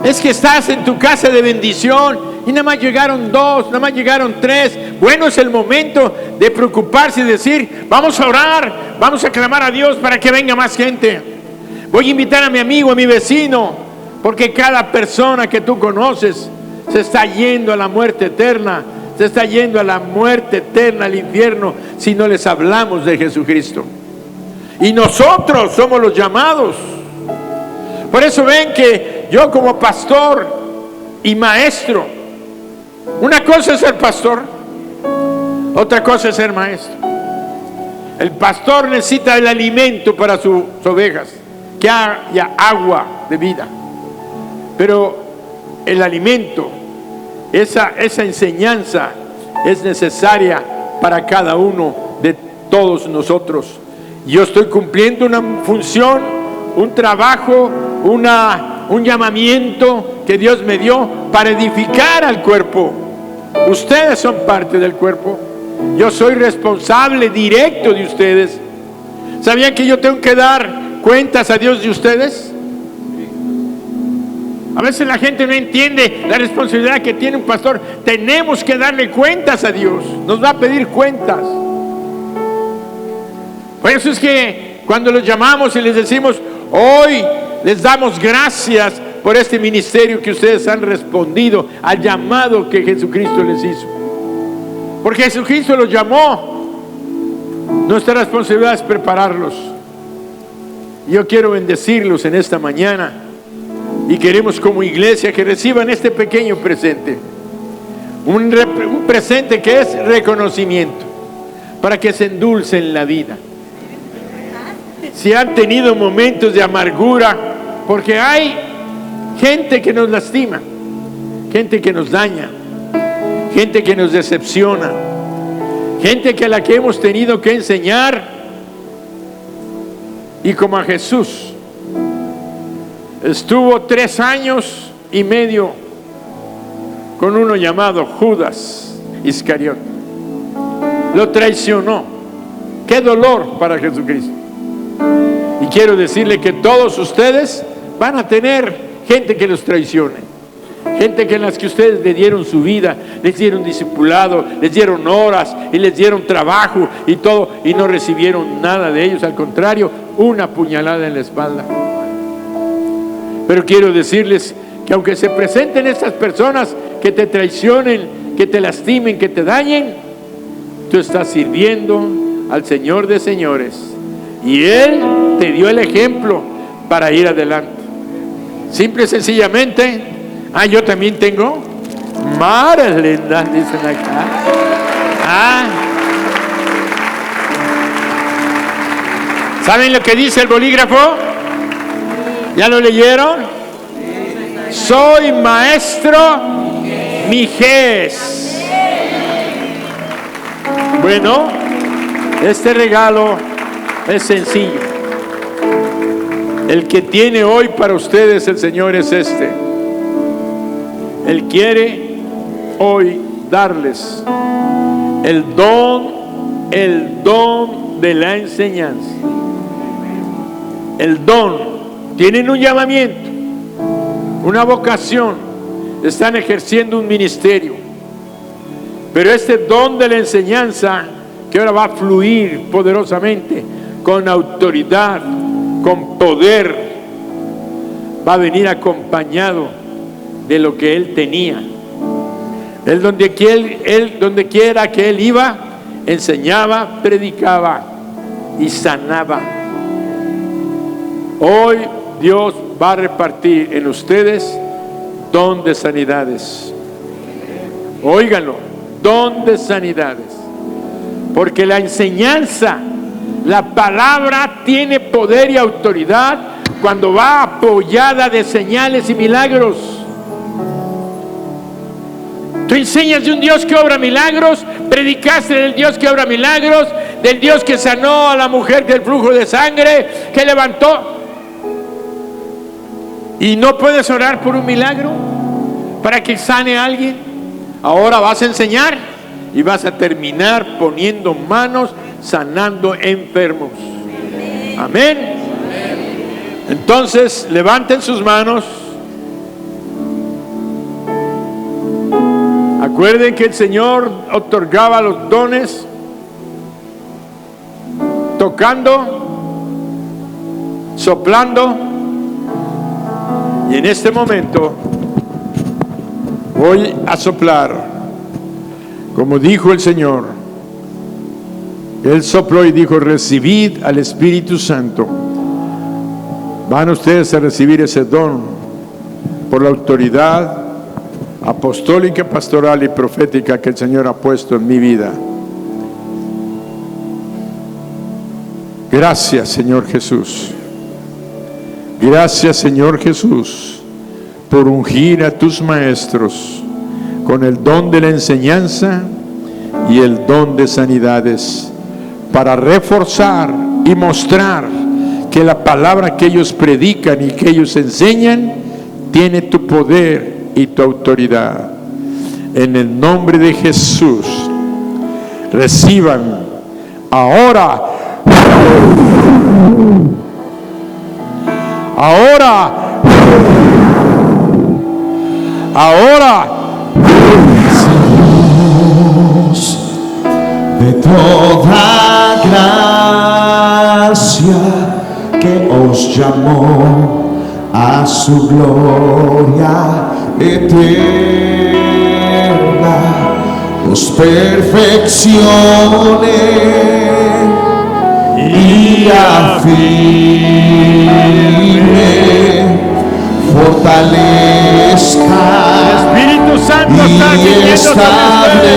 Es que estás en tu casa de bendición y nada más llegaron 2, nada más llegaron 3. Bueno, es el momento de preocuparse y decir: vamos a orar, vamos a clamar a Dios para que venga más gente. Voy a invitar a mi amigo, a mi vecino, porque cada persona que tú conoces se está yendo a la muerte eterna, se está yendo a la muerte eterna, al infierno, si no les hablamos de Jesucristo. Y nosotros somos los llamados. Por eso ven que yo, como pastor y maestro, una cosa es ser pastor, otra cosa es ser maestro. El pastor necesita el alimento para sus ovejas, que haya agua de vida. Pero el alimento, esa enseñanza es necesaria para cada uno de todos nosotros. Yo estoy cumpliendo una función, un trabajo, un llamamiento que Dios me dio para edificar al cuerpo. Ustedes son parte del cuerpo. Yo soy responsable directo de ustedes. ¿Sabían que yo tengo que dar cuentas a Dios de ustedes? A veces la gente no entiende la responsabilidad que tiene un pastor. Tenemos que darle cuentas a Dios. Nos va a pedir cuentas. Por eso es que cuando los llamamos y les decimos: hoy les damos gracias por este ministerio que ustedes han respondido al llamado que Jesucristo les hizo. Porque Jesucristo los llamó. Nuestra responsabilidad es prepararlos. Yo quiero bendecirlos en esta mañana. Y queremos, como iglesia, que reciban este pequeño presente. Un presente que es reconocimiento, para que se endulcen la vida. Si han tenido momentos de amargura, porque hay gente que nos lastima, gente que nos daña, gente que nos decepciona, gente a la que hemos tenido que enseñar. Y como a Jesús, estuvo 3 años y medio con uno llamado Judas Iscariot. Lo traicionó. Qué dolor para Jesucristo. Y quiero decirle que todos ustedes van a tener gente que los traicione, gente en las que ustedes le dieron su vida, les dieron discipulado, les dieron horas y les dieron trabajo y todo, y no recibieron nada de ellos. Al contrario, una puñalada en la espalda. Pero quiero decirles que aunque se presenten estas personas que te traicionen, que te lastimen, que te dañen, tú estás sirviendo al Señor de señores, y Él te dio el ejemplo para ir adelante. Simple y sencillamente. Yo también tengo mares lindas, dicen acá. ¿Saben lo que dice el bolígrafo? ¿Ya lo leyeron? Soy maestro Mijés. Bueno, este regalo es sencillo. El que tiene hoy para ustedes el Señor es este. Él quiere hoy darles el don de la enseñanza. El don. Tienen un llamamiento, una vocación, están ejerciendo un ministerio. Pero este don de la enseñanza, que ahora va a fluir poderosamente, con autoridad, con poder, va a venir acompañado de lo que él tenía. Él donde quiera que él iba, enseñaba, predicaba y sanaba. Hoy Dios va a repartir en ustedes don de sanidades. Óiganlo, don de sanidades. Porque la enseñanza, la palabra tiene poder y autoridad cuando va apoyada de señales y milagros. Tú enseñas de un Dios que obra milagros, predicaste del Dios que obra milagros, del Dios que sanó a la mujer del flujo de sangre, que levantó. ¿Y no puedes orar por un milagro para que sane a alguien? Ahora vas a enseñar y vas a terminar poniendo manos, sanando enfermos. Amén. Entonces levanten sus manos. Acuerden que el Señor otorgaba los dones tocando, soplando. Y en este momento voy a soplar, como dijo el Señor. Él sopló y dijo: recibid al Espíritu Santo. Van ustedes a recibir ese don por la autoridad apostólica, pastoral y profética que el Señor ha puesto en mi vida. Gracias, Señor Jesús. Gracias, Señor Jesús, por ungir a tus maestros con el don de la enseñanza y el don de sanidades, para reforzar y mostrar que la palabra que ellos predican y que ellos enseñan tiene tu poder y tu autoridad. En el nombre de Jesús, reciban ahora, de toda gracia que os llamó a su gloria eterna, os perfeccione y afirme, fortalezca. El Espíritu Santo está y viniendo sobre ustedes.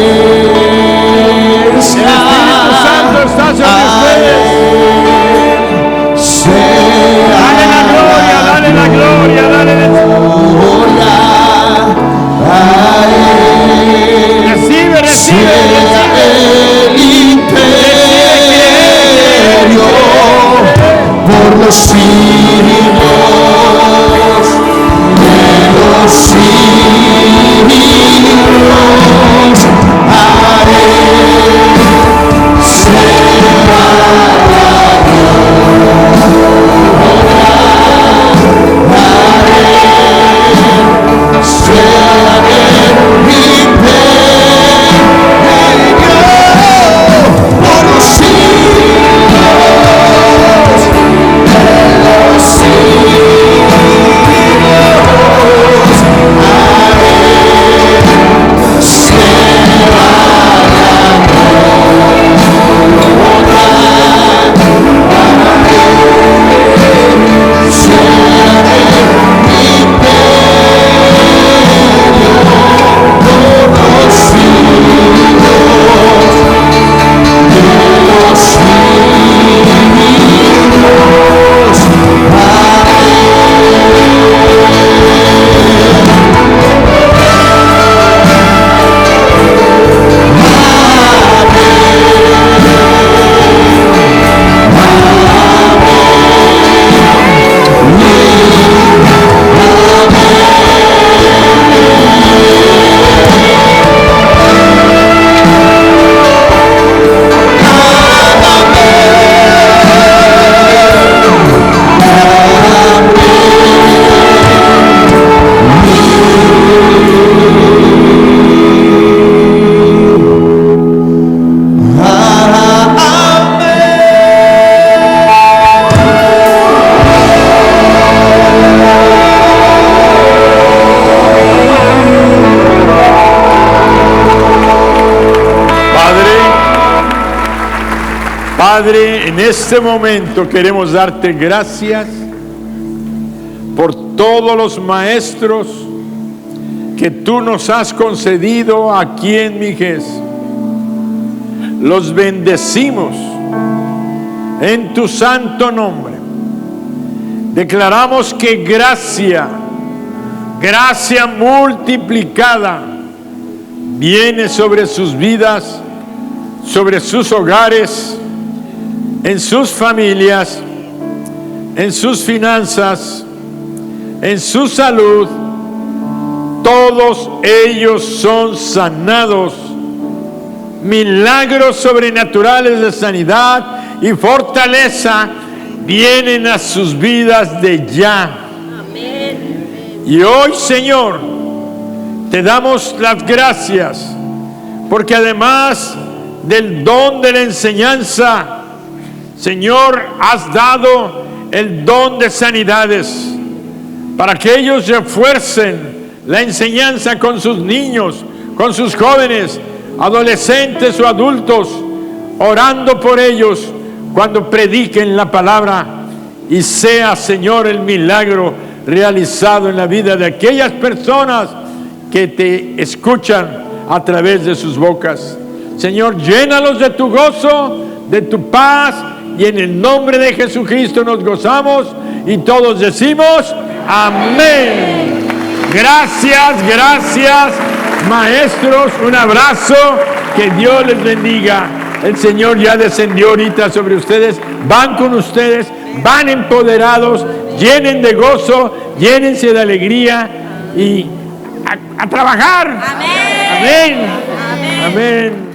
El Espíritu Santo está sobre ustedes. Dale la gloria, dale la gloria, dale la gloria. Recibe, recibe, recibe. El imperio por los siglos de los siglos. Haré Padre, en este momento queremos darte gracias por todos los maestros que tú nos has concedido aquí en Mijés. Los bendecimos en tu santo nombre. Declaramos que gracia multiplicada viene sobre sus vidas, sobre sus hogares, en sus familias, en sus finanzas, en su salud. Todos ellos son sanados. Milagros sobrenaturales de sanidad y fortaleza vienen a sus vidas de ya. Y hoy, Señor, te damos las gracias, porque además del don de la enseñanza, Señor, has dado el don de sanidades, para que ellos refuercen la enseñanza con sus niños, con sus jóvenes, adolescentes o adultos, orando por ellos cuando prediquen la palabra, y sea, Señor, el milagro realizado en la vida de aquellas personas que te escuchan a través de sus bocas. Señor, llénalos de tu gozo, de tu paz, y en el nombre de Jesucristo nos gozamos y todos decimos amén. Gracias, maestros, un abrazo, que Dios les bendiga. El Señor ya descendió ahorita sobre ustedes, van con ustedes, van empoderados, llenen de gozo, llénense de alegría y a trabajar. Amén. Amén. Amén.